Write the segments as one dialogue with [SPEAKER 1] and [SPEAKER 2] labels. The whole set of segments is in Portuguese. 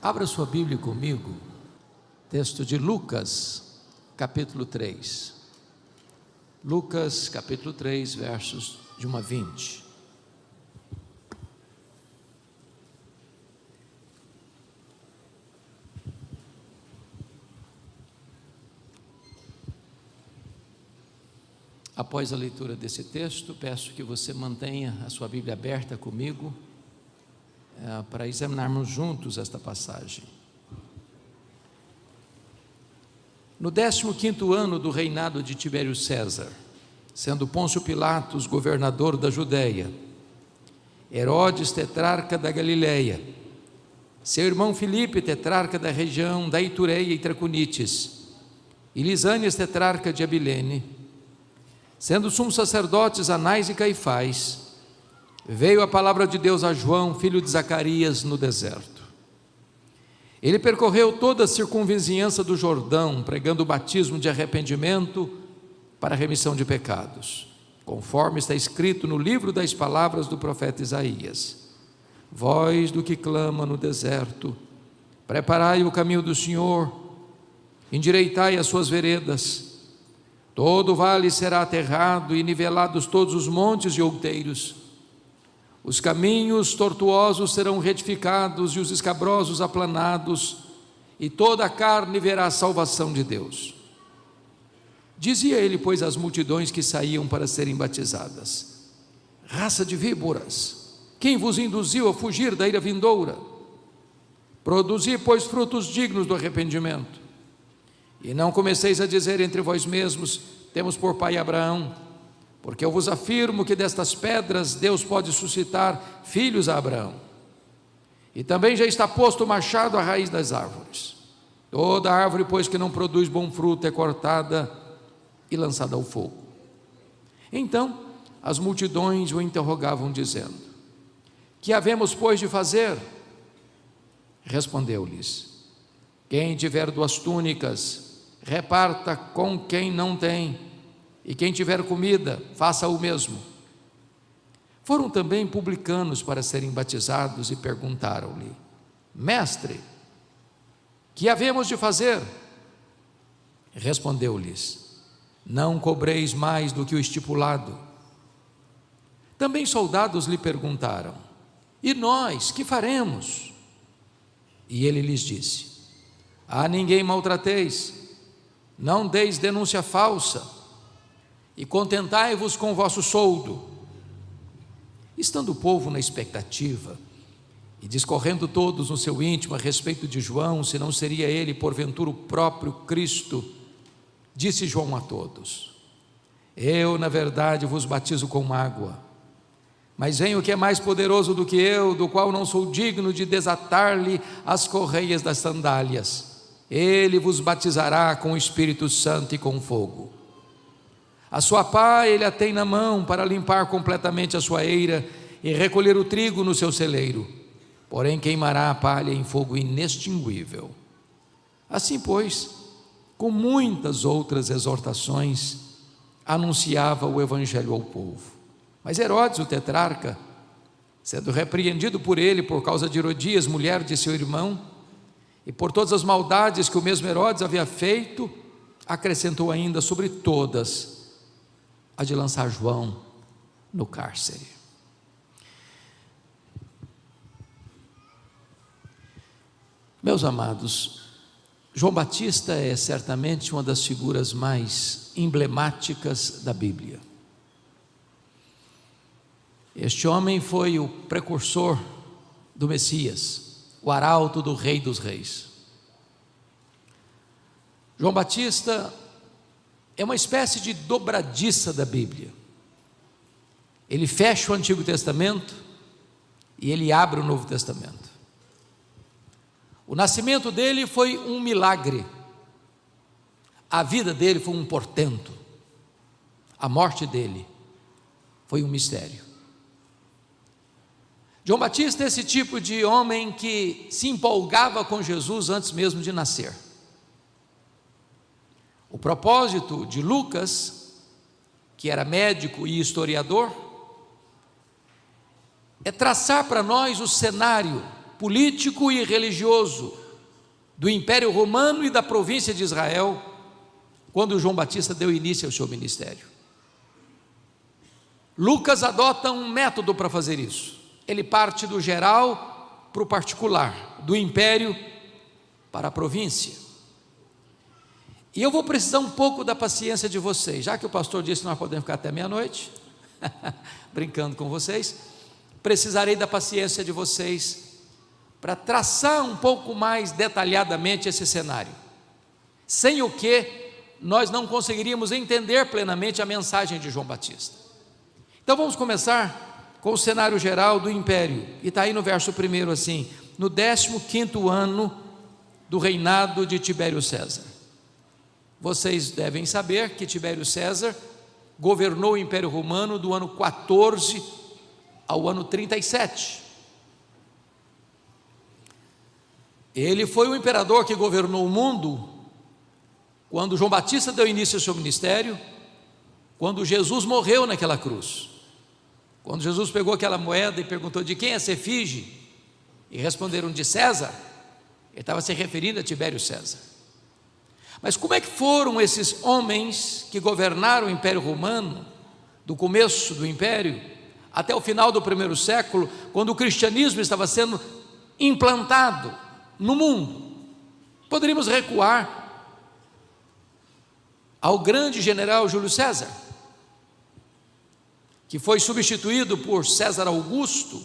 [SPEAKER 1] Abra sua Bíblia comigo, texto de Lucas, capítulo 3. Lucas, capítulo 3, versos de 1 a 20. Após a leitura desse texto, peço que você mantenha a sua Bíblia aberta comigo, para examinarmos juntos esta passagem. No 15º ano do reinado de Tibério César, sendo Pôncio Pilatos governador da Judéia, Herodes tetrarca da Galileia, seu irmão Filipe tetrarca da região da Itureia e Traconites, e Lisânias tetrarca de Abilene, sendo sumos sacerdotes Anás e Caifás, veio a palavra de Deus a João, filho de Zacarias, no deserto. Ele percorreu toda a circunvizinhança do Jordão, pregando o batismo de arrependimento para a remissão de pecados, conforme está escrito no livro das palavras do profeta Isaías: voz do que clama no deserto, preparai o caminho do Senhor, endireitai as suas veredas. Todo vale será aterrado e nivelados todos os montes e outeiros. Os caminhos tortuosos serão retificados e os escabrosos aplanados, e toda a carne verá a salvação de Deus. Dizia ele, pois, às multidões que saíam para serem batizadas: raça de víboras, quem vos induziu a fugir da ira vindoura? Produzi, pois, frutos dignos do arrependimento. E não comeceis a dizer entre vós mesmos: temos por pai Abraão, porque eu vos afirmo que destas pedras Deus pode suscitar filhos a Abraão. E também já está posto o machado à raiz das árvores. Toda árvore, pois, que não produz bom fruto é cortada e lançada ao fogo. Então as multidões o interrogavam, dizendo: que havemos, pois, de fazer? Respondeu-lhes: quem tiver 2 túnicas, reparta com quem não tem, e quem tiver comida, faça o mesmo. Foram também publicanos para serem batizados e perguntaram-lhe: mestre, que havemos de fazer? Respondeu-lhes: não cobreis mais do que o estipulado. Também soldados lhe perguntaram: e nós, que faremos? E ele lhes disse: a ninguém maltrateis, não deis denúncia falsa, e contentai-vos com o vosso soldo. Estando o povo na expectativa, e discorrendo todos no seu íntimo a respeito de João, se não seria ele porventura o próprio Cristo, disse João a todos: eu, na verdade, vos batizo com água, mas vem o que é mais poderoso do que eu, do qual não sou digno de desatar-lhe as correias das sandálias. Ele vos batizará com o Espírito Santo e com fogo. A sua pá ele a tem na mão para limpar completamente a sua eira e recolher o trigo no seu celeiro, porém queimará a palha em fogo inextinguível. Assim, pois, com muitas outras exortações, anunciava o evangelho ao povo. Mas Herodes, o tetrarca, sendo repreendido por ele por causa de Herodias, mulher de seu irmão, e por todas as maldades que o mesmo Herodes havia feito, acrescentou ainda sobre todas a de lançar João no cárcere. Meus amados, João Batista é certamente uma das figuras mais emblemáticas da Bíblia. Este homem foi o precursor do Messias, o arauto do Rei dos Reis. João Batista é uma espécie de dobradiça da Bíblia. Ele fecha o Antigo Testamento e ele abre o Novo Testamento. O nascimento dele foi um milagre, a vida dele foi um portento, a morte dele foi um mistério. João Batista é esse tipo de homem que se empolgava com Jesus antes mesmo de nascer. O propósito de Lucas, que era médico e historiador, é traçar para nós o cenário político e religioso do Império Romano e da província de Israel, quando João Batista deu início ao seu ministério. Lucas adota um método para fazer isso. Ele parte do geral para o particular, do império para a província. E eu vou precisar um pouco da paciência de vocês, já que o pastor disse que nós podemos ficar até meia-noite, brincando com vocês, precisarei da paciência de vocês para traçar um pouco mais detalhadamente esse cenário, sem o que nós não conseguiríamos entender plenamente a mensagem de João Batista. Então vamos começar com o cenário geral do império, e está aí no verso 1 assim: no 15º ano do reinado de Tibério César. Vocês devem saber que Tibério César governou o Império Romano do ano 14 ao ano 37. Ele foi o imperador que governou o mundo quando João Batista deu início ao seu ministério, quando Jesus morreu naquela cruz. Quando Jesus pegou aquela moeda e perguntou: de quem é essa efígie? E responderam: de César. Ele estava se referindo a Tibério César. Mas como é que foram esses homens que governaram o Império Romano, do começo do Império até o final do primeiro século, quando o cristianismo estava sendo implantado no mundo? Poderíamos recuar ao grande general Júlio César, que foi substituído por César Augusto,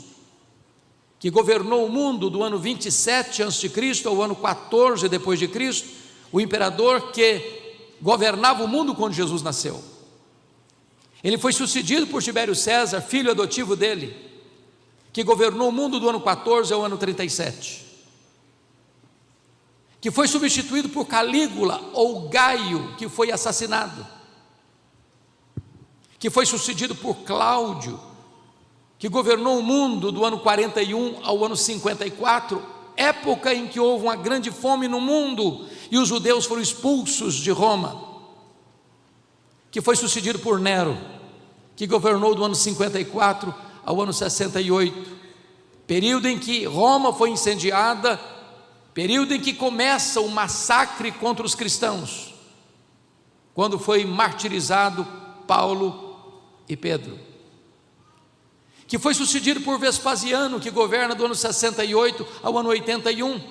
[SPEAKER 1] que governou o mundo do ano 27 a.C. ao ano 14 depois de Cristo, o imperador que governava o mundo quando Jesus nasceu. Ele foi sucedido por Tibério César, filho adotivo dele, que governou o mundo do ano 14 ao ano 37, que foi substituído por Calígula ou Gaio, que foi assassinado, que foi sucedido por Cláudio, que governou o mundo do ano 41 ao ano 54, época em que houve uma grande fome no mundo e os judeus foram expulsos de Roma, que foi sucedido por Nero, que governou do ano 54 ao ano 68, período em que Roma foi incendiada, período em que começa o massacre contra os cristãos, quando foi martirizado Paulo e Pedro, que foi sucedido por Vespasiano, que governa do ano 68 ao ano 81,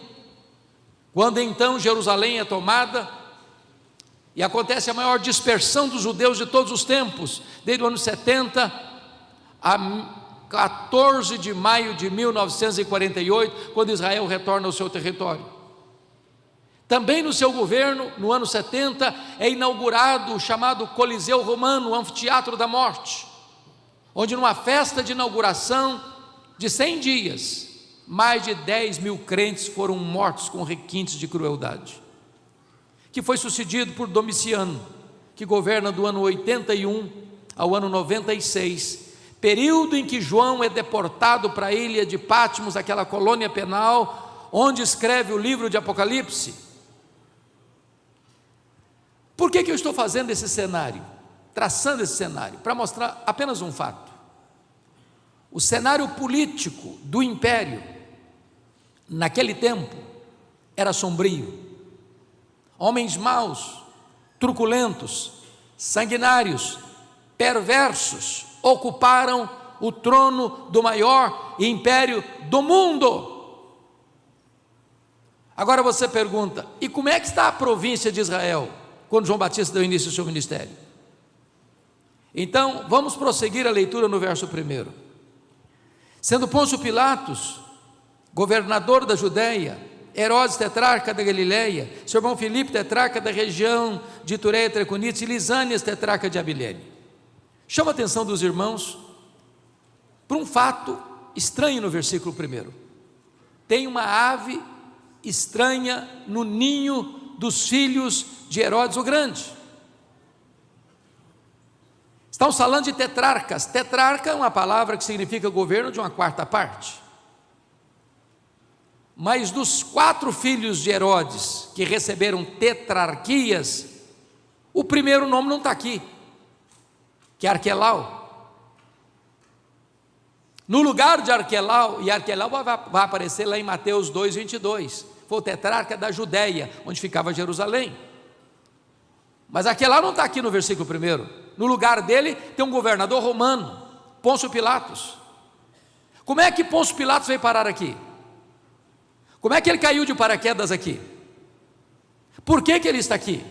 [SPEAKER 1] quando então Jerusalém é tomada e acontece a maior dispersão dos judeus de todos os tempos, desde o ano 70 a 14 de maio de 1948, quando Israel retorna ao seu território. Também no seu governo, no ano 70, é inaugurado o chamado Coliseu Romano, o Anfiteatro da Morte, onde numa festa de inauguração de 100 dias, mais de 10 mil crentes foram mortos com requintes de crueldade, que foi sucedido por Domiciano, que governa do ano 81 ao ano 96, período em que João é deportado para a ilha de Patmos, aquela colônia penal, onde escreve o livro de Apocalipse. Por que eu estou fazendo esse cenário, traçando esse cenário? Para mostrar apenas um fato: o cenário político do império, naquele tempo, era sombrio. Homens maus, truculentos, sanguinários, perversos, ocuparam o trono do maior império do mundo. Agora você pergunta: e como é que está a província de Israel, quando João Batista deu início ao seu ministério? Então, vamos prosseguir a leitura no verso 1. Sendo Pôncio Pilatos governador da Judéia, Herodes tetrarca da Galileia, seu irmão Filipe tetrarca da região de Tureia, Traconites, e Lisânias tetrarca de Abilene. Chama a atenção dos irmãos para um fato estranho no versículo 1. Tem uma ave estranha no ninho dos filhos de Herodes o Grande. Estamos falando de tetrarcas. Tetrarca é uma palavra que significa governo de uma quarta parte. Mas dos 4 filhos de Herodes que receberam tetrarquias, o primeiro nome não está aqui, que é Arquelau. No lugar de Arquelau, e Arquelau vai aparecer lá em Mateus 2:22, foi o tetrarca da Judéia, onde ficava Jerusalém. Mas Arquelau não está aqui no versículo 1. No lugar dele tem um governador romano, Pôncio Pilatos. Como é que Pôncio Pilatos veio parar aqui? Como é que ele caiu de paraquedas aqui? Por que ele está aqui?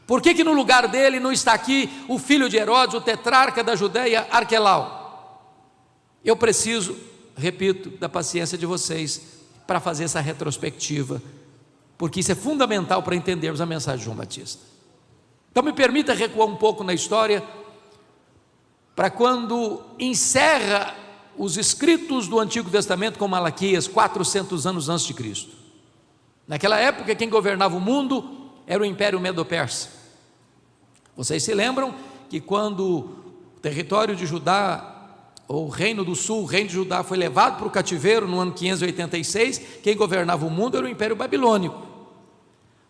[SPEAKER 1] Por que no lugar dele não está aqui o filho de Herodes, o tetrarca da Judéia, Arquelau? Eu preciso, repito, da paciência de vocês para fazer essa retrospectiva, porque isso é fundamental para entendermos a mensagem de João Batista. Então me permita recuar um pouco na história, para quando encerra os escritos do Antigo Testamento com Malaquias, 400 anos antes de Cristo. Naquela época quem governava o mundo era o Império Medo-Persa. Vocês se lembram que quando o território de Judá, ou o reino do sul, o reino de Judá, foi levado para o cativeiro no ano 586, quem governava o mundo era o Império Babilônico.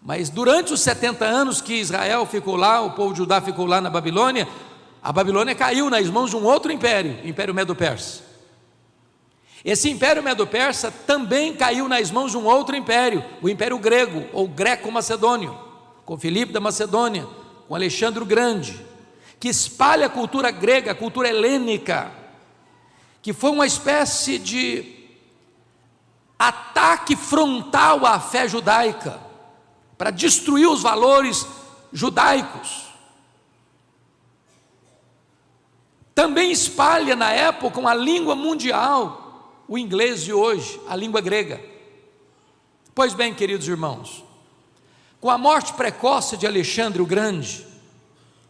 [SPEAKER 1] Mas durante os 70 anos que Israel ficou lá, o povo de Judá ficou lá na Babilônia, a Babilônia caiu nas mãos de um outro império, o Império Medo-Persa. Esse Império Medo-Persa também caiu nas mãos de um outro império, o Império Grego, ou Greco-Macedônio, com Filipe da Macedônia, com Alexandre o Grande, que espalha a cultura grega, a cultura helênica, que foi uma espécie de ataque frontal à fé judaica, para destruir os valores judaicos. Também espalha na época uma língua mundial, o inglês de hoje, a língua grega. Pois bem, queridos irmãos, com a morte precoce de Alexandre o Grande,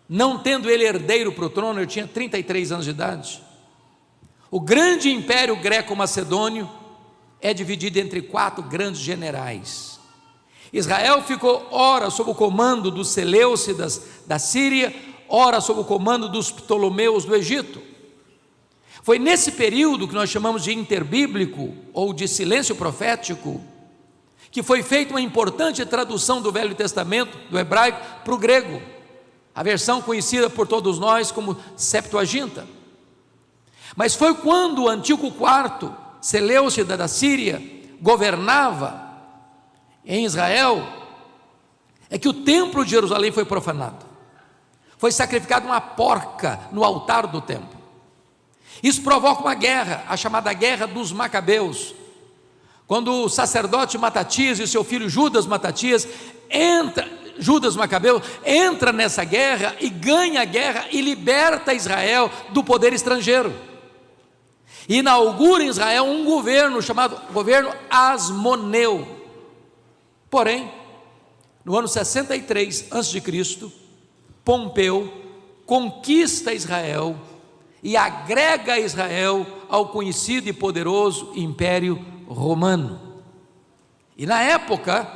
[SPEAKER 1] não tendo ele herdeiro para o trono, ele tinha 33 anos de idade, o grande império greco-macedônio é dividido entre 4 grandes generais. Israel ficou ora sob o comando dos Seleucidas da Síria, ora sob o comando dos Ptolomeus do Egito. Foi nesse período que nós chamamos de interbíblico, ou de silêncio profético, que foi feita uma importante tradução do Velho Testamento, do hebraico, para o grego, a versão conhecida por todos nós como Septuaginta. Mas foi quando o Antíoco IV, Seleucida da Síria, governava em Israel, é que o templo de Jerusalém foi profanado. Foi sacrificada uma porca no altar do templo. Isso provoca uma guerra, a chamada Guerra dos Macabeus, quando o sacerdote Matatias e seu filho Judas Matatias Judas Macabeu entra nessa guerra e ganha a guerra e liberta Israel do poder estrangeiro. Inaugura em Israel um governo chamado governo Asmoneu. Porém, no ano 63 a.C., Pompeu conquista Israel e agrega Israel ao conhecido e poderoso Império Romano. E na época,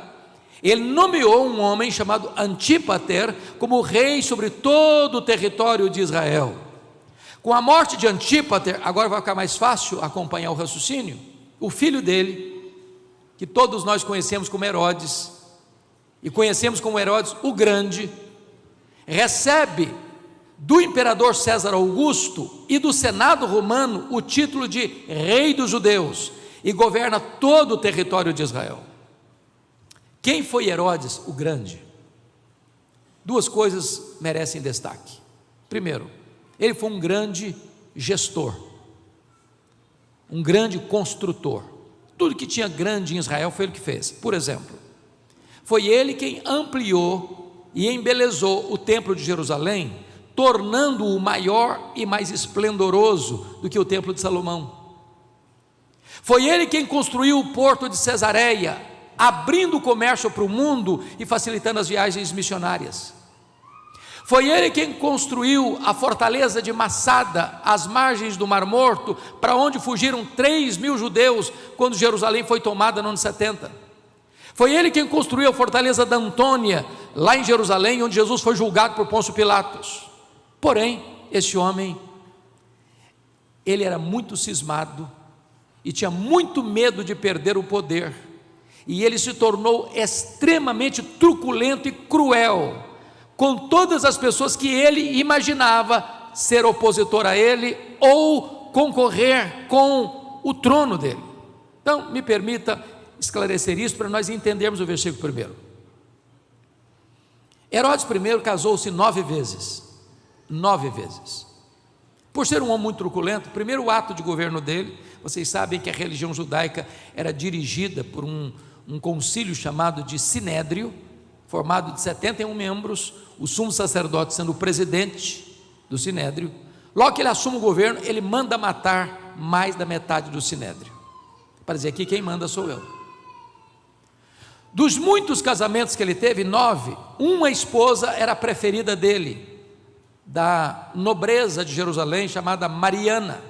[SPEAKER 1] ele nomeou um homem chamado Antípater como rei sobre todo o território de Israel. Com a morte de Antípater, agora vai ficar mais fácil acompanhar o raciocínio, o filho dele, que todos nós conhecemos como Herodes, e conhecemos como Herodes o Grande, recebe do imperador César Augusto e do Senado romano o título de rei dos judeus, e governa todo o território de Israel. Quem foi Herodes o Grande? 2 coisas merecem destaque. Primeiro, ele foi um grande gestor, um grande construtor. Tudo que tinha grande em Israel foi ele que fez. Por exemplo, foi ele quem ampliou e embelezou o templo de Jerusalém, tornando-o maior e mais esplendoroso do que o templo de Salomão. Foi ele quem construiu o porto de Cesareia, abrindo o comércio para o mundo e facilitando as viagens missionárias. Foi ele quem construiu a fortaleza de Massada, às margens do Mar Morto, para onde fugiram 3.000 judeus, quando Jerusalém foi tomada no ano 70. Foi ele quem construiu a fortaleza da Antônia, lá em Jerusalém, onde Jesus foi julgado por Pôncio Pilatos. Porém, esse homem, ele era muito cismado, e tinha muito medo de perder o poder, e ele se tornou extremamente truculento e cruel com todas as pessoas que ele imaginava ser opositor a ele ou concorrer com o trono dele. Então, me permita esclarecer isso para nós entendermos o versículo primeiro. Herodes I casou-se 9 vezes. 9 vezes. Por ser um homem muito truculento, o primeiro ato de governo dele, vocês sabem que a religião judaica era dirigida por um concílio chamado de Sinédrio, formado de 71 membros, o sumo sacerdote sendo o presidente do Sinédrio. Logo que ele assume o governo, ele manda matar mais da metade do Sinédrio, para dizer que quem manda sou eu. Dos muitos casamentos que ele teve, 9, uma esposa era a preferida dele, da nobreza de Jerusalém, chamada Mariana.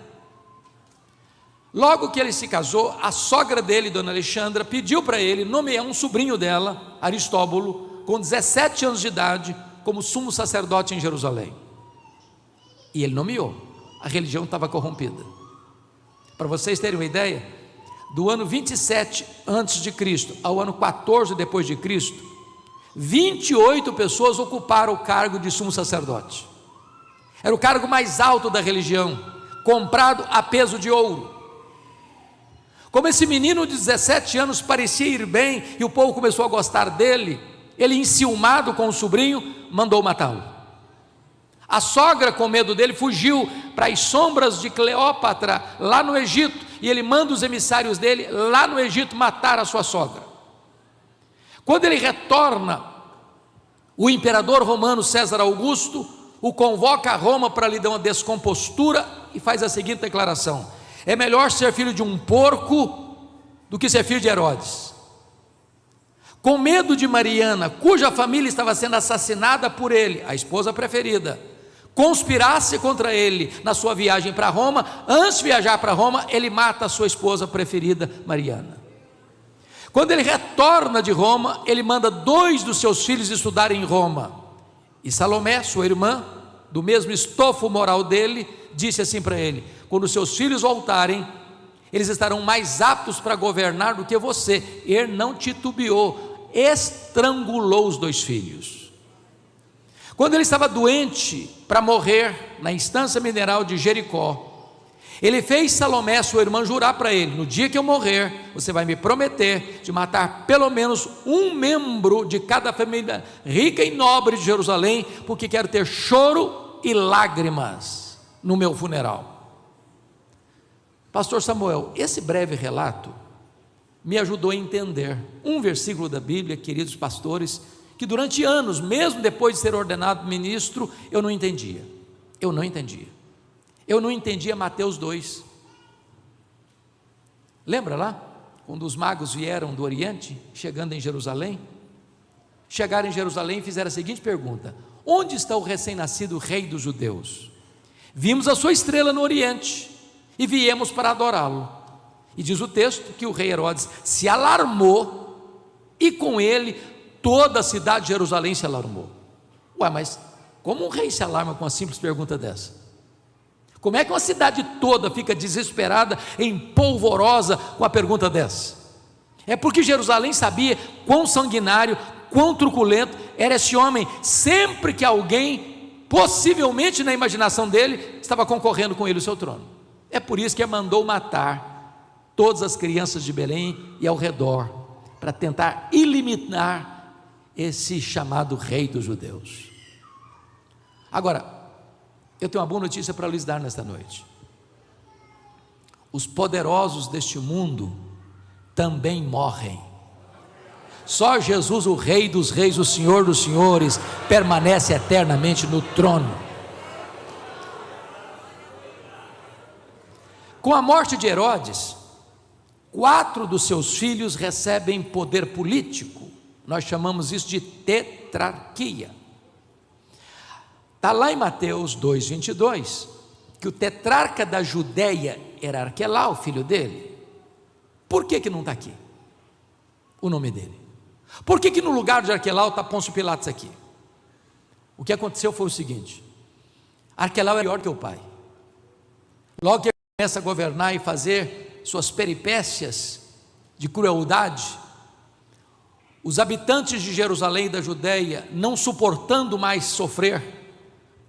[SPEAKER 1] Logo que ele se casou, a sogra dele, Dona Alexandra, pediu para ele nomear um sobrinho dela, Aristóbulo, com 17 anos de idade, como sumo sacerdote em Jerusalém. E ele nomeou. A religião estava corrompida. Para vocês terem uma ideia, do ano 27 antes de Cristo ao ano 14 depois de Cristo, 28 pessoas ocuparam o cargo de sumo sacerdote. Era o cargo mais alto da religião, comprado a peso de ouro. Como esse menino de 17 anos parecia ir bem e o povo começou a gostar dele, ele, enciumado com o sobrinho, mandou matá-lo. A sogra, com medo dele, fugiu para as sombras de Cleópatra, lá no Egito, e ele manda os emissários dele, lá no Egito, matar a sua sogra. Quando ele retorna, o imperador romano César Augusto o convoca a Roma para lhe dar uma descompostura e faz a seguinte declaração: é melhor ser filho de um porco do que ser filho de Herodes. Com medo de Mariana, cuja família estava sendo assassinada por ele, a esposa preferida, conspirasse contra ele na sua viagem para Roma, antes de viajar para Roma, ele mata a sua esposa preferida, Mariana. Quando ele retorna de Roma, ele manda 2 dos seus filhos estudarem em Roma, e Salomé, sua irmã, do mesmo estofo moral dele, disse assim para ele: quando seus filhos voltarem, eles estarão mais aptos para governar do que você. Ele não titubeou, estrangulou os 2 filhos. Quando ele estava doente para morrer na instância mineral de Jericó, ele fez Salomé, sua irmã, jurar para ele: no dia que eu morrer, você vai me prometer de matar pelo menos um membro de cada família rica e nobre de Jerusalém, porque quero ter choro e lágrimas no meu funeral. Pastor Samuel, esse breve relato me ajudou a entender um versículo da Bíblia, queridos pastores, que durante anos, mesmo depois de ser ordenado ministro, eu não entendia. Eu não entendia Mateus 2. Lembra lá? Quando os magos vieram do Oriente, chegando em Jerusalém, chegaram em Jerusalém e fizeram a seguinte pergunta: onde está o recém-nascido rei dos judeus? Vimos a sua estrela no Oriente e viemos para adorá-lo. E diz o texto que o rei Herodes se alarmou, e com ele toda a cidade de Jerusalém se alarmou. Ué, mas como um rei se alarma com uma simples pergunta dessa? Como é que uma cidade toda fica desesperada, empolvorosa com a pergunta dessa? É porque Jerusalém sabia quão sanguinário, quão truculento era esse homem, sempre que alguém, possivelmente na imaginação dele, estava concorrendo com ele o seu trono. É por isso que mandou matar todas as crianças de Belém e ao redor, para tentar eliminar esse chamado rei dos judeus. Agora, eu tenho uma boa notícia para lhes dar nesta noite: os poderosos deste mundo também morrem. Só Jesus, o Rei dos Reis, o Senhor dos Senhores, permanece eternamente no trono. Com a morte de Herodes, 4 dos seus filhos recebem poder político. Nós chamamos isso de tetrarquia. Está lá em Mateus 2,22, que o tetrarca da Judéia era Arquelau, filho dele. Por que não está aqui o nome dele? Por que no lugar de Arquelau está Pôncio Pilatos aqui? O que aconteceu foi o seguinte: Arquelau era pior que o pai. Logo que ele começa a governar e fazer suas peripécias de crueldade, os habitantes de Jerusalém e da Judéia, não suportando mais sofrer,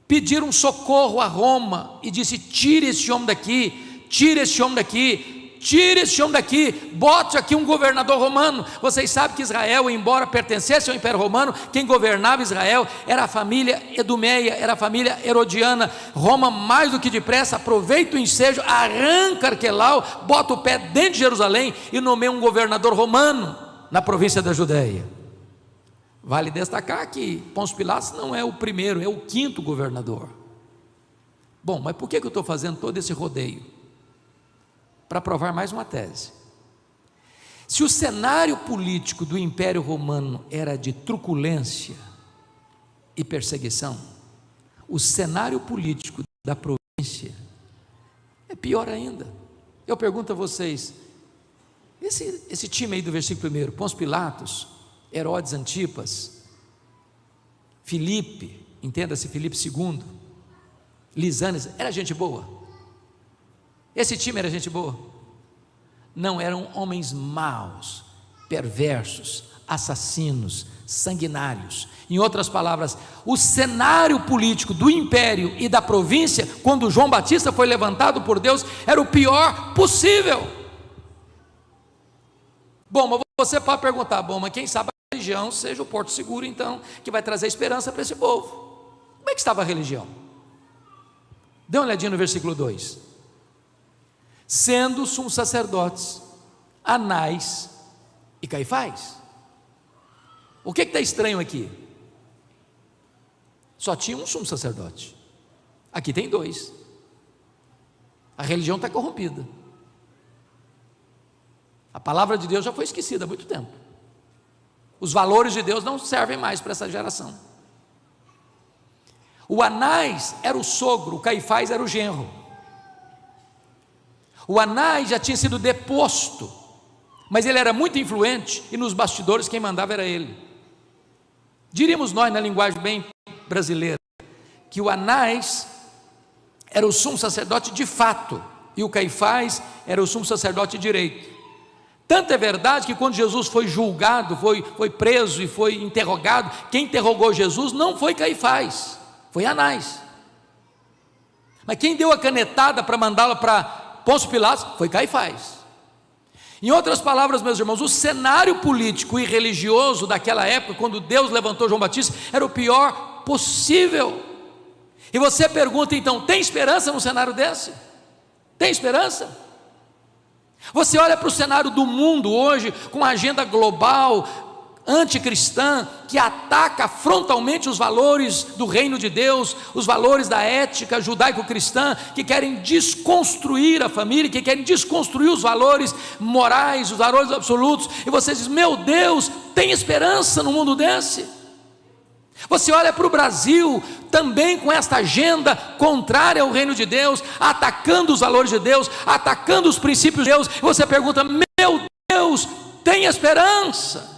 [SPEAKER 1] pediram socorro a Roma e disse: tire esse homem daqui, tire esse homem daqui, tire esse homem daqui, bote aqui um governador romano. Vocês sabem que Israel, embora pertencesse ao Império Romano, quem governava Israel era a família Edomeia, era a família Herodiana. Roma, mais do que depressa, aproveita o ensejo, arranca Arquelau, bota o pé dentro de Jerusalém e nomeia um governador romano na província da Judéia. Vale destacar que Pôncio Pilatos não é o primeiro, é o quinto governador. Bom, mas por que eu estou fazendo todo esse rodeio? Para provar mais uma tese. Se o cenário político do Império Romano era de truculência e perseguição, o cenário político da província é pior ainda. Eu pergunto a vocês, esse time aí do versículo 1, Pôncio Pilatos, Herodes Antipas, Filipe, entenda-se Filipe II, Lisânias, era gente boa? Esse time era gente boa? Não, eram homens maus, perversos, assassinos, sanguinários. Em outras palavras, o cenário político do império e da província, quando João Batista foi levantado por Deus, era o pior possível. Bom, mas você pode perguntar, mas quem sabe a religião seja o porto seguro então, que vai trazer esperança para esse povo. Como é que estava a religião? Dê uma olhadinha no versículo 2. Sendo sumos sacerdotes Anás e Caifás. O que está estranho aqui? Só tinha um sumo sacerdote, aqui tem dois. A religião está corrompida, a palavra de Deus já foi esquecida há muito tempo, os valores de Deus não servem mais para essa geração. O Anás era o sogro, o Caifás era o genro. O Anás já tinha sido deposto, mas ele era muito influente e nos bastidores quem mandava era ele. Diríamos nós, na linguagem bem brasileira, que o Anás era o sumo sacerdote de fato e o Caifás era o sumo sacerdote de direito. Tanto é verdade que quando Jesus foi julgado, foi preso e foi interrogado, quem interrogou Jesus não foi Caifás, foi Anás. Mas quem deu a canetada para mandá-lo para Pôncio Pilatos foi Caifás. Em outras palavras, meus irmãos, o cenário político e religioso daquela época, quando Deus levantou João Batista, era o pior possível. E você pergunta então, tem esperança num cenário desse? Tem esperança? Você olha para o cenário do mundo hoje, com uma agenda global, anticristã, que ataca frontalmente os valores do reino de Deus, os valores da ética judaico-cristã, que querem desconstruir a família, que querem desconstruir os valores morais, os valores absolutos, e você diz, meu Deus, tem esperança no mundo desse? Você olha para o Brasil, também com esta agenda contrária ao reino de Deus, atacando os valores de Deus, atacando os princípios de Deus, e você pergunta, meu Deus, tem esperança?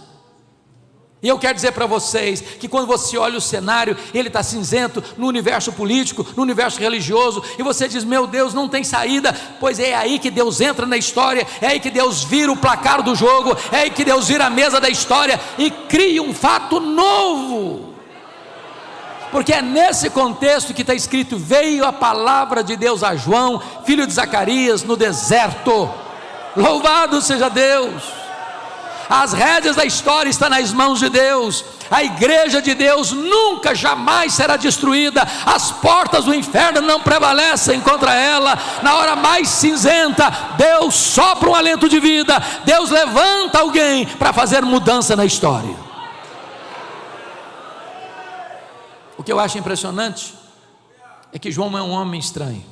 [SPEAKER 1] E eu quero dizer para vocês, que quando você olha o cenário, ele está cinzento, no universo político, no universo religioso, e você diz, meu Deus, não tem saída, pois é aí que Deus entra na história, é aí que Deus vira o placar do jogo, é aí que Deus vira a mesa da história, e cria um fato novo, porque é nesse contexto que está escrito, veio a palavra de Deus a João, filho de Zacarias, no deserto. Louvado seja Deus. As rédeas da história estão nas mãos de Deus, a igreja de Deus nunca, jamais será destruída, as portas do inferno não prevalecem contra ela. Na hora mais cinzenta, Deus sopra um alento de vida, Deus levanta alguém para fazer mudança na história. O que eu acho impressionante é que João é um homem estranho,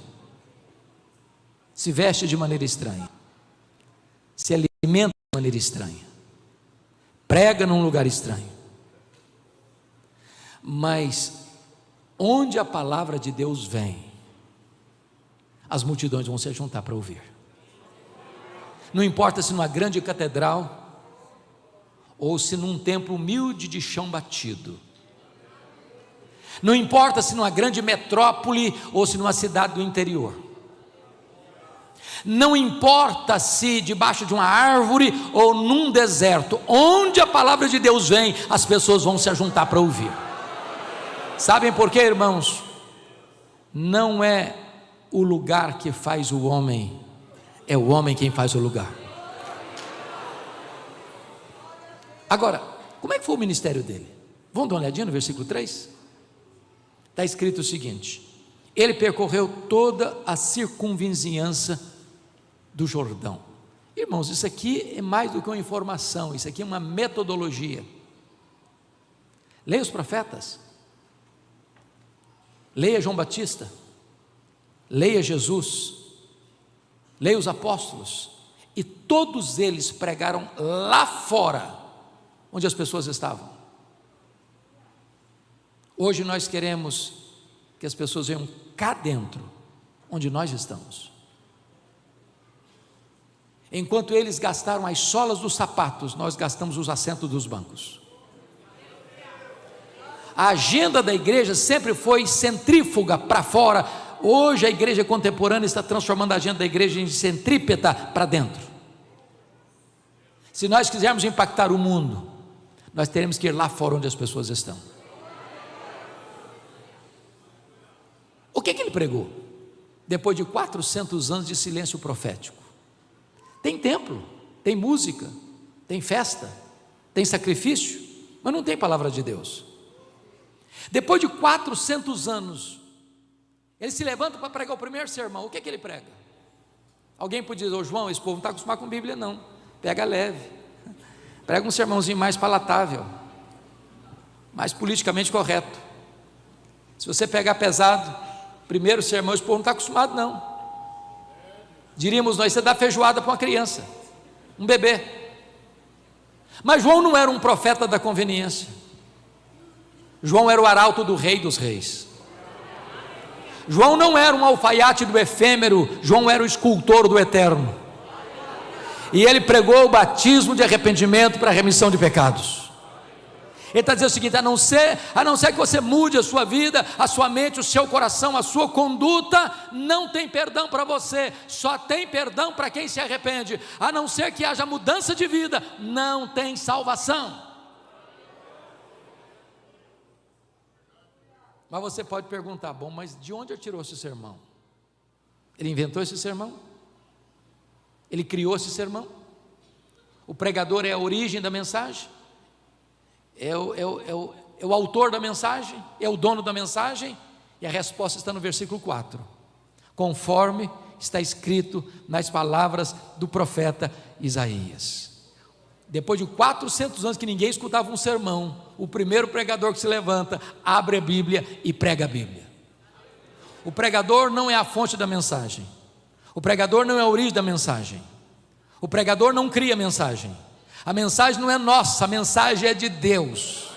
[SPEAKER 1] se veste de maneira estranha, se alimenta de maneira estranha, prega num lugar estranho, mas onde a palavra de Deus vem, as multidões vão se juntar para ouvir. Não importa se numa grande catedral ou se num templo humilde de chão batido, não importa se numa grande metrópole ou se numa cidade do interior, não importa se debaixo de uma árvore ou num deserto, onde a palavra de Deus vem, as pessoas vão se juntar para ouvir. Sabem por quê, irmãos? Não é o lugar que faz o homem, é o homem quem faz o lugar. Agora, como é que foi o ministério dele? Vamos dar uma olhadinha no versículo 3? Está escrito o seguinte: ele percorreu toda a circunvizinhança do Jordão. Irmãos, isso aqui é mais do que uma informação, isso aqui é uma metodologia. Leia os profetas, leia João Batista, leia Jesus, leia os apóstolos, e todos eles pregaram lá fora, onde as pessoas estavam. Hoje nós queremos que as pessoas venham cá dentro, onde nós estamos. Enquanto eles gastaram as solas dos sapatos, nós gastamos os assentos dos bancos. A agenda da igreja sempre foi centrífuga para fora. Hoje a igreja contemporânea está transformando a agenda da igreja em centrípeta para dentro. Se nós quisermos impactar o mundo, nós teremos que ir lá fora onde as pessoas estão. O que ele pregou? Depois de 400 anos de silêncio profético. Tem templo, tem música, tem festa, tem sacrifício, mas não tem palavra de Deus. Depois de 400 anos, ele se levanta para pregar o primeiro sermão. O que ele prega? Alguém pode dizer: ô João, esse povo não está acostumado com Bíblia não, pega leve, prega um sermãozinho mais palatável, mais politicamente correto. Se você pegar pesado, primeiro sermão, esse povo não está acostumado não. Diríamos nós: você dá feijoada para uma criança, um bebê. Mas João não era um profeta da conveniência. João era o arauto do Rei dos Reis. João não era um alfaiate do efêmero, João era o escultor do eterno. E ele pregou o batismo de arrependimento para a remissão de pecados. Ele está dizendo o seguinte: a não ser que você mude a sua vida, a sua mente, o seu coração, a sua conduta, não tem perdão para você, só tem perdão para quem se arrepende. A não ser que haja mudança de vida, não tem salvação. Mas você pode perguntar: bom, mas de onde ele tirou esse sermão? Ele inventou esse sermão? Ele criou esse sermão? O pregador é a origem da mensagem? É o autor da mensagem? É o dono da mensagem? E a resposta está no versículo 4, conforme está escrito nas palavras do profeta Isaías. Depois de 400 anos que ninguém escutava um sermão, o primeiro pregador que se levanta, abre a Bíblia e prega a Bíblia. O pregador não é a fonte da mensagem, o pregador não é a origem da mensagem, o pregador não cria a mensagem. A mensagem não é nossa, a mensagem é de Deus.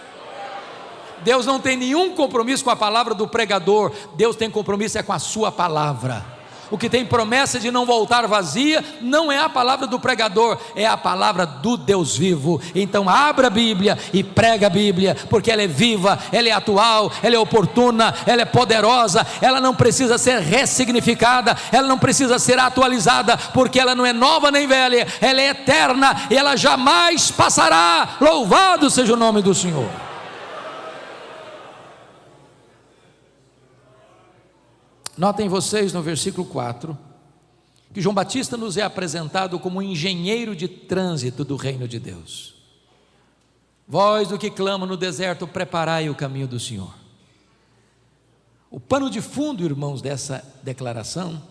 [SPEAKER 1] Deus não tem nenhum compromisso com a palavra do pregador, Deus tem compromisso com a sua palavra. O que tem promessa de não voltar vazia não é a palavra do pregador, é a palavra do Deus vivo. Então abra a Bíblia e prega a Bíblia, porque ela é viva, ela é atual, ela é oportuna, ela é poderosa, ela não precisa ser ressignificada, ela não precisa ser atualizada, porque ela não é nova nem velha, ela é eterna e ela jamais passará. Louvado seja o nome do Senhor. Notem vocês no versículo 4, que João Batista nos é apresentado como um engenheiro de trânsito do reino de Deus. Voz do que clama no deserto, preparai o caminho do Senhor. O pano de fundo, irmãos, dessa declaração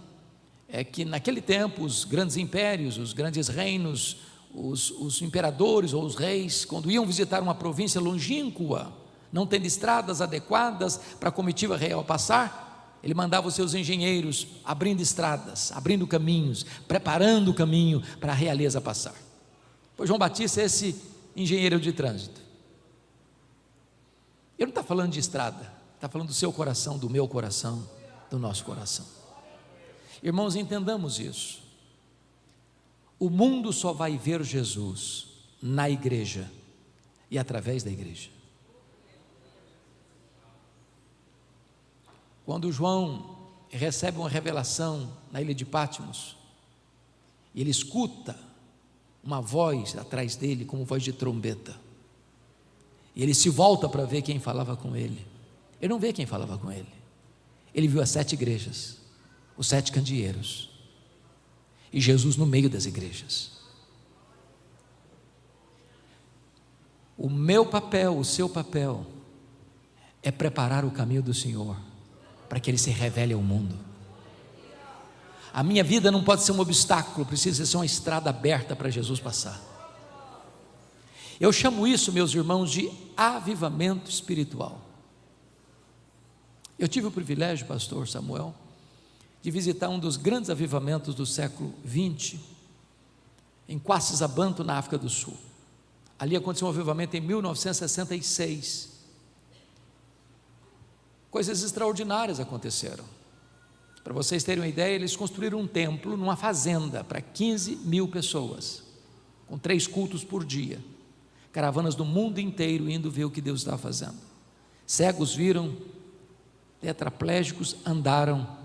[SPEAKER 1] é que naquele tempo os grandes impérios, os grandes reinos, os imperadores ou os reis, quando iam visitar uma província longínqua, não tendo estradas adequadas para a comitiva real passar, ele mandava os seus engenheiros abrindo estradas, abrindo caminhos, preparando o caminho para a realeza passar. Pois João Batista é esse engenheiro de trânsito. Ele não está falando de estrada, está falando do seu coração, do meu coração, do nosso coração. Irmãos, entendamos isso. O mundo só vai ver Jesus na igreja e através da igreja. Quando João recebe uma revelação na ilha de Patmos, e ele escuta uma voz atrás dele, como voz de trombeta, e ele se volta para ver quem falava com ele. Ele não vê quem falava com ele, ele viu as 7 igrejas, os 7 candeeiros. e Jesus no meio das igrejas. O meu papel, o seu papel, é preparar o caminho do Senhor, para que Ele se revele ao mundo. A minha vida não pode ser um obstáculo, precisa ser uma estrada aberta para Jesus passar. Eu chamo isso, meus irmãos, de avivamento espiritual. Eu tive o privilégio, pastor Samuel, de visitar um dos grandes avivamentos do século XX, em Quassisabanto, na África do Sul. Ali aconteceu um avivamento em 1966. Coisas extraordinárias aconteceram. Para vocês terem uma ideia, eles construíram um templo numa fazenda para 15 mil pessoas, com 3 cultos por dia, caravanas do mundo inteiro indo ver o que Deus estava fazendo. Cegos viram, tetraplégicos andaram,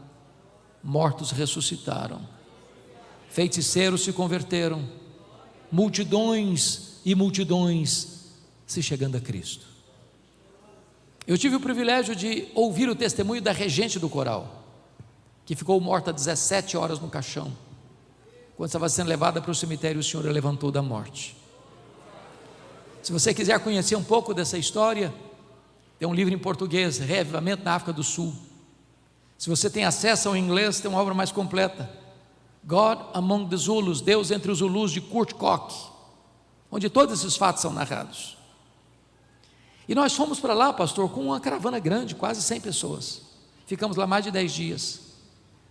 [SPEAKER 1] mortos ressuscitaram, feiticeiros se converteram, multidões e multidões se chegando a Cristo. Eu tive o privilégio de ouvir o testemunho da regente do coral, que ficou morta 17 horas no caixão. Quando estava sendo levada para o cemitério, o Senhor a levantou da morte. Se você quiser conhecer um pouco dessa história, tem um livro em português, Reavivamento na África do Sul. Se você tem acesso ao inglês, tem uma obra mais completa, God Among the Zulus, Deus entre os Zulus, de Kurt Koch, onde todos esses fatos são narrados. E nós fomos para lá, pastor, com uma caravana grande, quase 100 pessoas. Ficamos lá mais de 10 dias.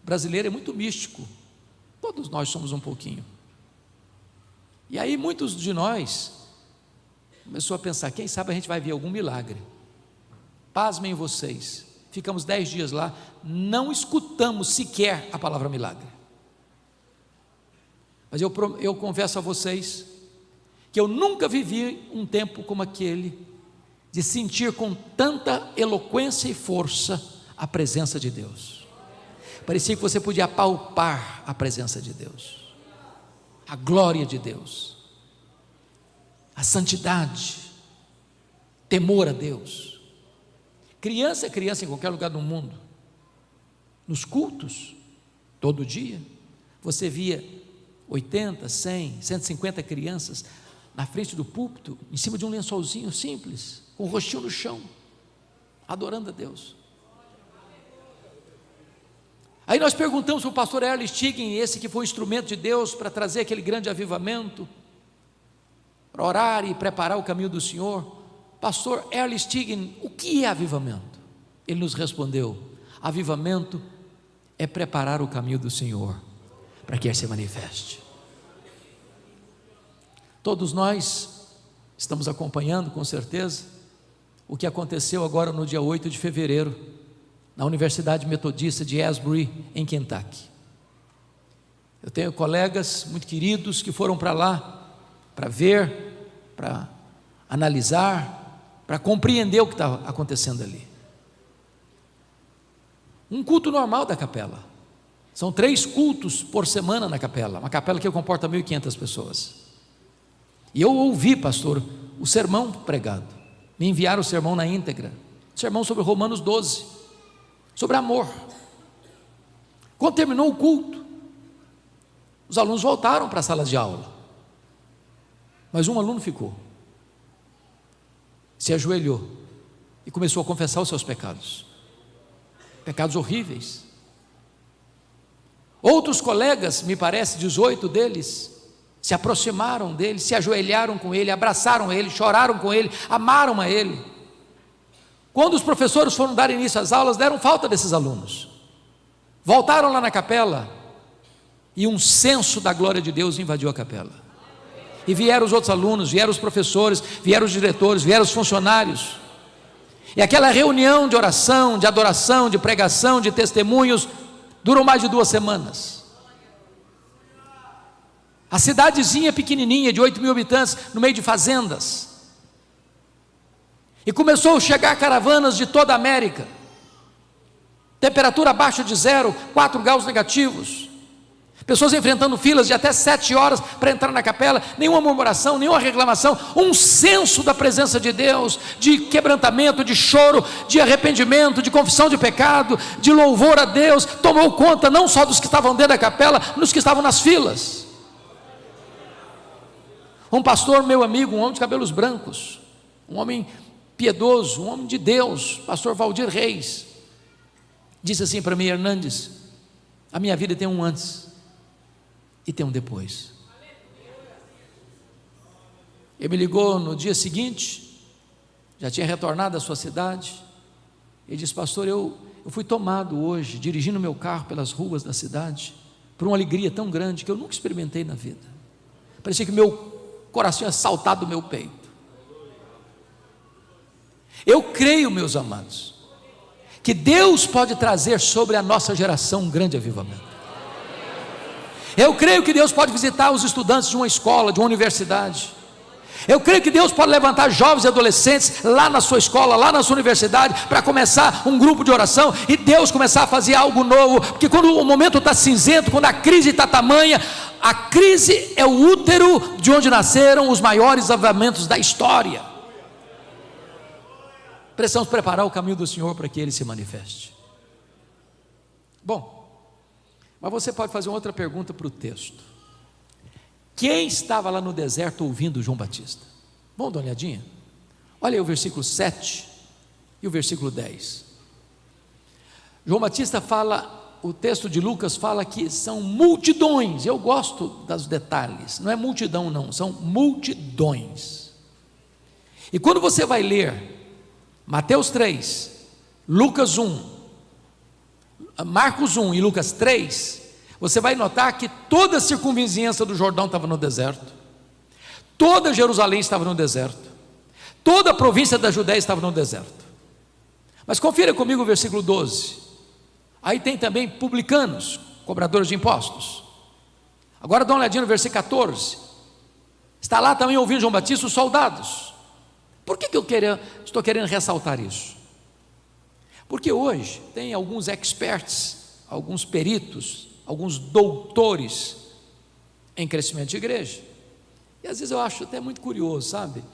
[SPEAKER 1] Brasileiro é muito místico, todos nós somos um pouquinho. E aí muitos de nós começou a pensar, quem sabe a gente vai ver algum milagre. Pasmem vocês, ficamos 10 dias lá, não escutamos sequer a palavra milagre. Mas eu confesso a vocês que eu nunca vivi um tempo como aquele, de sentir com tanta eloquência e força a presença de Deus. Parecia que você podia apalpar a presença de Deus, a glória de Deus, a santidade, temor a Deus. Criança é criança em qualquer lugar do mundo. Nos cultos, todo dia, você via 80, 100, 150 crianças na frente do púlpito, em cima de um lençolzinho simples, com o rostinho no chão, adorando a Deus. Aí nós perguntamos para o pastor Erle Stigen, esse que foi o instrumento de Deus para trazer aquele grande avivamento, para orar e preparar o caminho do Senhor, pastor Erle Stigen, o que é avivamento? Ele nos respondeu, avivamento é preparar o caminho do Senhor, para que Ele se manifeste. Todos nós estamos acompanhando com certeza o que aconteceu agora no dia 8 de fevereiro, na Universidade Metodista de Asbury, em Kentucky. Eu tenho colegas muito queridos que foram para lá, para ver, para analisar, para compreender o que está acontecendo ali. Um culto normal da capela, são 3 cultos por semana na capela, uma capela que comporta 1.500 pessoas. E eu ouvi, pastor, o sermão pregado, me enviaram o sermão na íntegra, sermão sobre Romanos 12, sobre amor. Quando terminou o culto, os alunos voltaram para a sala de aula, mas um aluno ficou, se ajoelhou e começou a confessar os seus pecados, pecados horríveis. Outros colegas, me parece 18 deles, se aproximaram dele, se ajoelharam com ele, abraçaram ele, choraram com ele, amaram a ele. Quando os professores foram dar início às aulas, deram falta desses alunos, voltaram lá na capela, e um senso da glória de Deus invadiu a capela, e vieram os outros alunos, vieram os professores, vieram os diretores, vieram os funcionários, e aquela reunião de oração, de adoração, de pregação, de testemunhos, durou mais de 2 semanas. A cidadezinha pequenininha, de 8.000 habitantes, no meio de fazendas, e começou a chegar caravanas de toda a América, temperatura abaixo de 0, 4 graus negativos, Pessoas enfrentando filas de até 7 horas para entrar na capela, nenhuma murmuração, nenhuma reclamação, um senso da presença de Deus, de quebrantamento, de choro, de arrependimento, de confissão de pecado, de louvor a Deus, tomou conta não só dos que estavam dentro da capela, nos que estavam nas filas. Um pastor, meu amigo, um homem de cabelos brancos, um homem piedoso, um homem de Deus, pastor Valdir Reis, disse assim para mim: Hernandes, a minha vida tem um antes e tem um depois. Ele me ligou no dia seguinte, já tinha retornado à sua cidade. Ele disse: pastor, eu fui tomado hoje, dirigindo meu carro pelas ruas da cidade, por uma alegria tão grande que eu nunca experimentei na vida. Parecia que meu coração ia saltar do meu peito. Eu creio, meus amados, que Deus pode trazer sobre a nossa geração um grande avivamento. Eu creio que Deus pode visitar os estudantes de uma escola, de uma universidade. Eu creio que Deus pode levantar jovens e adolescentes lá na sua escola, lá na sua universidade, para começar um grupo de oração e Deus começar a fazer algo novo, porque quando o momento está cinzento, quando a crise está tamanha, a crise é o útero de onde nasceram os maiores avivamentos da história. Precisamos preparar o caminho do Senhor para que Ele se manifeste. Bom, mas você pode fazer uma outra pergunta para o texto. Quem estava lá no deserto ouvindo João Batista? Vamos dar uma olhadinha? Olha aí o versículo 7 e o versículo 10. João Batista fala, o texto de Lucas fala que são multidões. Eu gosto dos detalhes, não é multidão não, são multidões. E quando você vai ler Mateus 3, Lucas 1, Marcos 1 e Lucas 3, você vai notar que toda a circunvizinhança do Jordão estava no deserto, toda Jerusalém estava no deserto, toda a província da Judéia estava no deserto. Mas confira comigo o versículo 12, aí tem também publicanos, cobradores de impostos. Agora dá uma olhadinha no versículo 14, está lá também ouvindo João Batista os soldados. Por que estou querendo ressaltar isso? Porque hoje tem alguns experts, alguns peritos, alguns doutores em crescimento de igreja, e às vezes eu acho até muito curioso, sabe?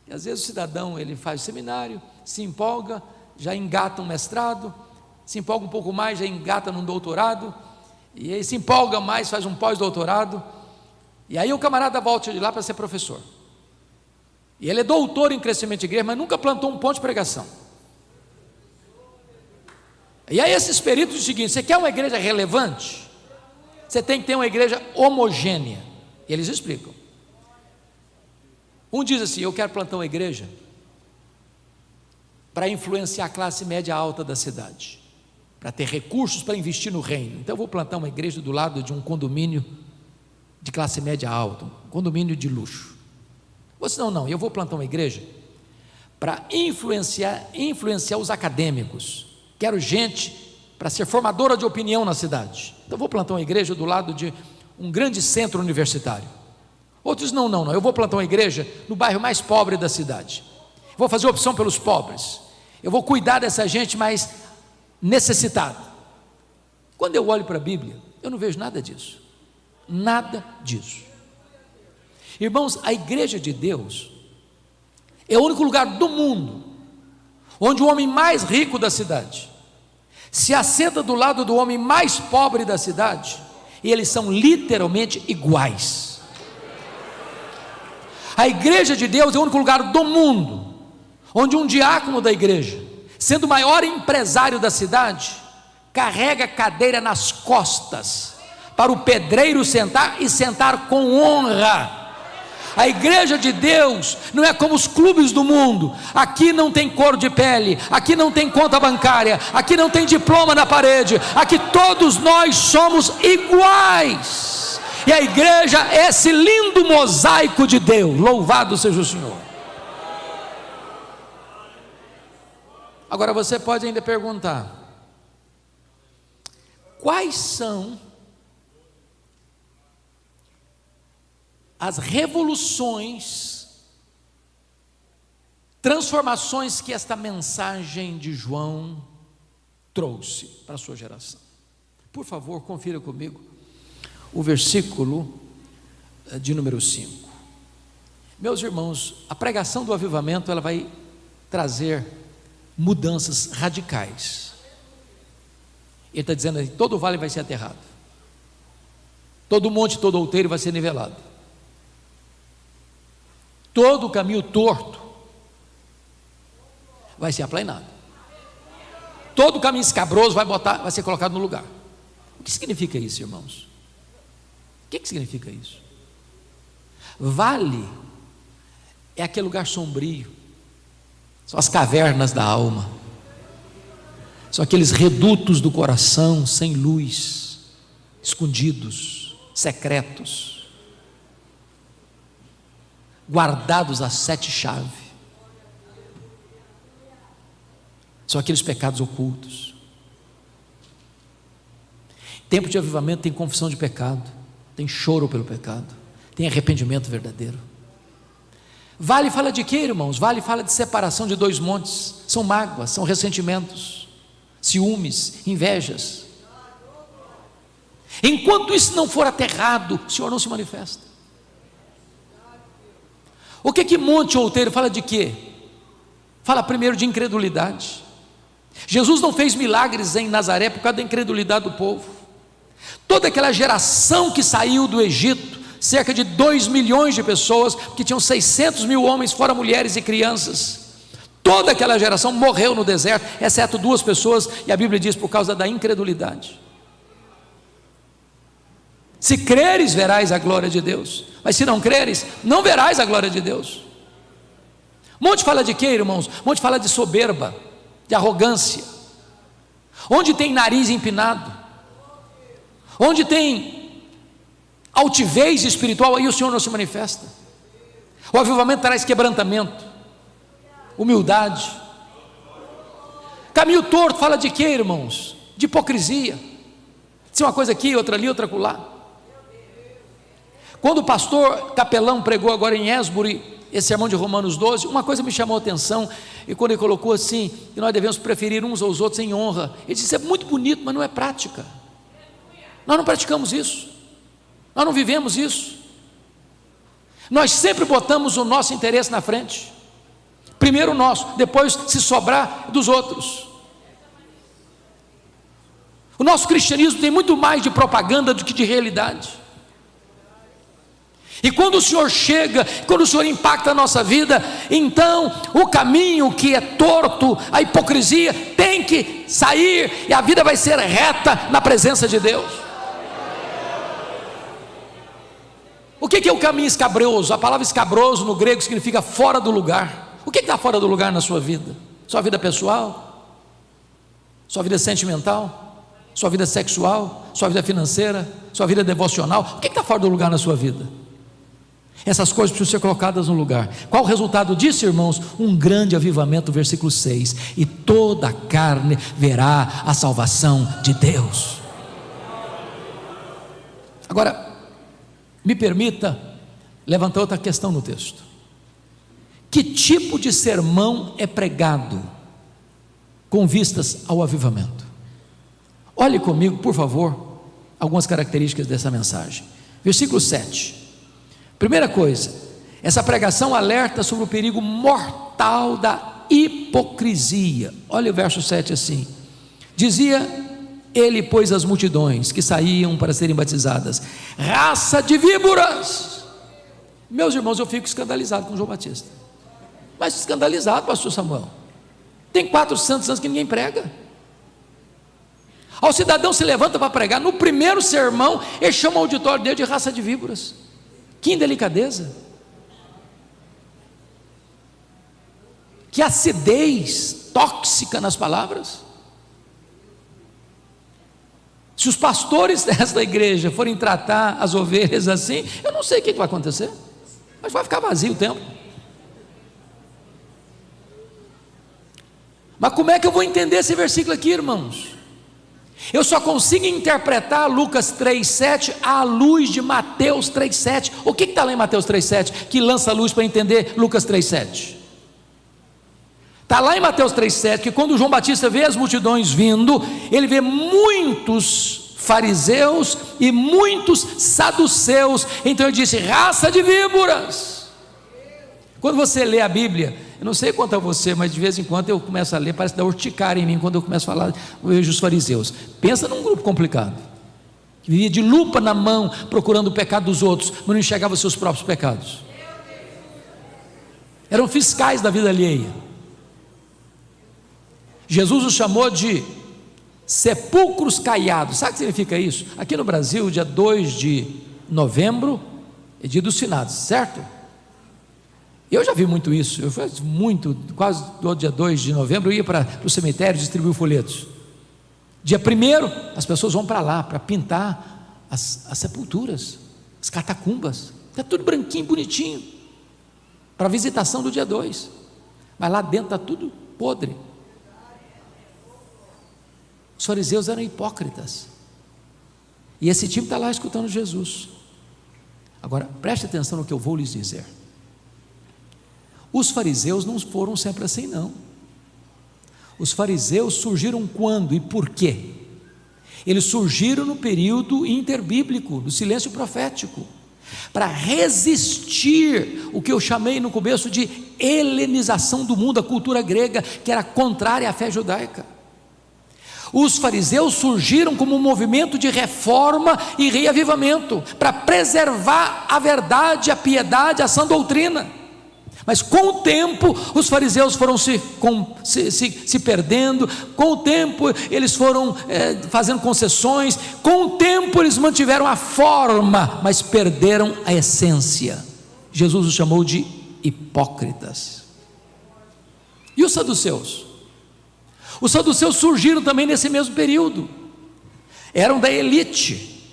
[SPEAKER 1] E às vezes o cidadão, ele faz o seminário, se empolga, já engata um mestrado, se empolga um pouco mais, já engata num doutorado, e aí se empolga mais, faz um pós-doutorado, e aí o camarada volta de lá para ser professor, e ele é doutor em crescimento de igreja, mas nunca plantou um ponto de pregação. E aí esses peritos dizem o seguinte: você quer uma igreja relevante? Você tem que ter uma igreja homogênea. E eles explicam. Um diz assim: eu quero plantar uma igreja para influenciar a classe média alta da cidade, para ter recursos para investir no reino. Então eu vou plantar uma igreja do lado de um condomínio de classe média alta, um condomínio de luxo. Você não, eu vou plantar uma igreja para influenciar os acadêmicos. Quero gente para ser formadora de opinião na cidade. Então vou plantar uma igreja do lado de um grande centro universitário. Outros não, eu vou plantar uma igreja no bairro mais pobre da cidade. Vou fazer opção pelos pobres. Eu vou cuidar dessa gente mais necessitada. Quando eu olho para a Bíblia, eu não vejo nada disso. Nada disso. Irmãos, a igreja de Deus é o único lugar do mundo onde o homem mais rico da cidade se assenta do lado do homem mais pobre da cidade, e eles são literalmente iguais. A igreja de Deus é o único lugar do mundo onde um diácono da igreja, sendo o maior empresário da cidade, carrega a cadeira nas costas para o pedreiro sentar, e sentar com honra. A igreja de Deus não é como os clubes do mundo. Aqui não tem cor de pele, aqui não tem conta bancária, aqui não tem diploma na parede, aqui todos nós somos iguais. E a igreja é esse lindo mosaico de Deus. Louvado seja o Senhor. Agora você pode ainda perguntar: quais são as revoluções, transformações que esta mensagem de João trouxe para a sua geração? Por favor, confira comigo o versículo de número 5. Meus irmãos, a pregação do avivamento, ela vai trazer mudanças radicais. Ele está dizendo que todo vale vai ser aterrado, todo monte, todo outeiro vai ser nivelado, todo caminho torto vai ser aplanado, todo caminho escabroso vai ser colocado no lugar. O que significa isso, irmãos? O que significa isso? Vale é aquele lugar sombrio, são as cavernas da alma, são aqueles redutos do coração sem luz, escondidos, secretos, guardados a 7 chaves. São aqueles pecados ocultos. Tempo de avivamento tem confissão de pecado, tem choro pelo pecado, tem arrependimento verdadeiro. Vale fala de quê, irmãos? Vale fala de separação de 2 montes, são mágoas, são ressentimentos, ciúmes, invejas. Enquanto isso não for aterrado, o Senhor não se manifesta. O que monte outeiro fala de quê? Fala primeiro de incredulidade. Jesus não fez milagres em Nazaré por causa da incredulidade do povo. Toda aquela geração que saiu do Egito, cerca de 2 milhões de pessoas, que tinham 600 mil homens, fora mulheres e crianças, toda aquela geração morreu no deserto, exceto 2 pessoas, e a Bíblia diz por causa da incredulidade. Se creres, verás a glória de Deus, mas se não creres, não verás a glória de Deus. Monte fala de quê, irmãos? Monte fala de soberba, de arrogância. Onde tem nariz empinado, onde tem altivez espiritual, aí o Senhor não se manifesta. O avivamento traz quebrantamento, humildade. Caminho torto fala de quê, irmãos? De hipocrisia, de uma coisa aqui, outra ali, outra acolá. Quando o pastor Capelão pregou agora em Esbury esse sermão de Romanos 12, uma coisa me chamou a atenção, e quando ele colocou assim, que nós devemos preferir uns aos outros em honra, ele disse: é muito bonito, mas não é prática. Nós não praticamos isso, nós não vivemos isso. Nós sempre botamos o nosso interesse na frente, primeiro o nosso, depois, se sobrar, dos outros. O nosso cristianismo tem muito mais de propaganda do que de realidade. E quando o Senhor chega, quando o Senhor impacta a nossa vida, então o caminho que é torto, a hipocrisia, tem que sair, e a vida vai ser reta na presença de Deus. O que é o caminho escabroso? A palavra escabroso no grego significa fora do lugar. O que está fora do lugar na sua vida? Sua vida pessoal? Sua vida sentimental? Sua vida sexual? Sua vida financeira? Sua vida devocional? O que está fora do lugar na sua vida? Essas coisas precisam ser colocadas no lugar. Qual o resultado disso, irmãos? Um grande avivamento, versículo 6: e toda a carne verá a salvação de Deus. Agora, me permita levantar outra questão no texto. Que tipo de sermão é pregado com vistas ao avivamento? Olhe comigo, por favor, algumas características dessa mensagem. Versículo 7. Primeira coisa, essa pregação alerta sobre o perigo mortal da hipocrisia. Olha o verso 7 assim: dizia ele, pois, às multidões que saíam para serem batizadas: raça de víboras. Meus irmãos, eu fico escandalizado com João Batista, mas escandalizado, pastor Samuel, tem 400 anos que ninguém prega. Ao cidadão se levanta para pregar, no primeiro sermão ele chama o auditório dele de raça de víboras. Que indelicadeza, que acidez tóxica nas palavras. Se os pastores desta igreja forem tratar as ovelhas assim, eu não sei o que vai acontecer, mas vai ficar vazio o templo. Mas como é que eu vou entender esse versículo aqui, irmãos? Eu só consigo interpretar Lucas 3,7 à luz de Mateus 3,7. O que está lá em Mateus 3,7 que lança a luz para entender Lucas 3,7? Está lá em Mateus 3,7 que quando João Batista vê as multidões vindo, ele vê muitos fariseus e muitos saduceus. Então ele disse: raça de víboras. Quando você lê a Bíblia, eu não sei quanto a você, mas de vez em quando eu começo a ler, parece dar urticária em mim quando eu começo a falar, eu vejo os fariseus. Pensa num grupo complicado, que vivia de lupa na mão, procurando o pecado dos outros, mas não enxergava os seus próprios pecados. Eram fiscais da vida alheia. Jesus os chamou de sepulcros caiados. Sabe o que significa isso? Aqui no Brasil, dia 2 de novembro é dia dos finados, certo? Eu já vi muito isso. Eu fiz muito, quase todo dia 2 de novembro eu ia para o cemitério distribuir folhetos. Dia 1º, as pessoas vão para lá para pintar as sepulturas, as catacumbas. Está tudo branquinho, bonitinho, para a visitação do dia 2. Mas lá dentro está tudo podre. Os fariseus eram hipócritas, e esse time está lá escutando Jesus. Agora preste atenção no que eu vou lhes dizer. Os fariseus não foram sempre assim, não. Os fariseus surgiram quando e por quê? Eles surgiram no período interbíblico, do silêncio profético, para resistir o que eu chamei no começo de helenização do mundo, a cultura grega, que era contrária à fé judaica. Os fariseus surgiram como um movimento de reforma e reavivamento, para preservar a verdade, a piedade, a sã doutrina. Mas com o tempo os fariseus foram se perdendo, com o tempo eles foram fazendo concessões, com o tempo eles mantiveram a forma, mas perderam a essência. Jesus os chamou de hipócritas. E os saduceus? Os saduceus surgiram também nesse mesmo período, eram da elite,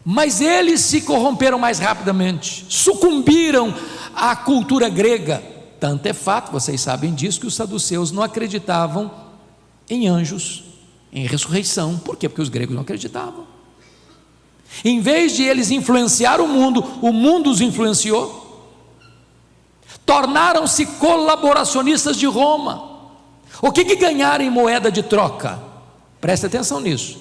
[SPEAKER 1] mas eles se corromperam mais rapidamente, sucumbiram à cultura grega. Tanto é fato, vocês sabem disso, que os saduceus não acreditavam em anjos, em ressurreição. Por quê? Porque os gregos não acreditavam. Em vez de eles influenciar o mundo os influenciou. Tornaram-se colaboracionistas de Roma. O que ganharam em moeda de troca? Preste atenção nisso.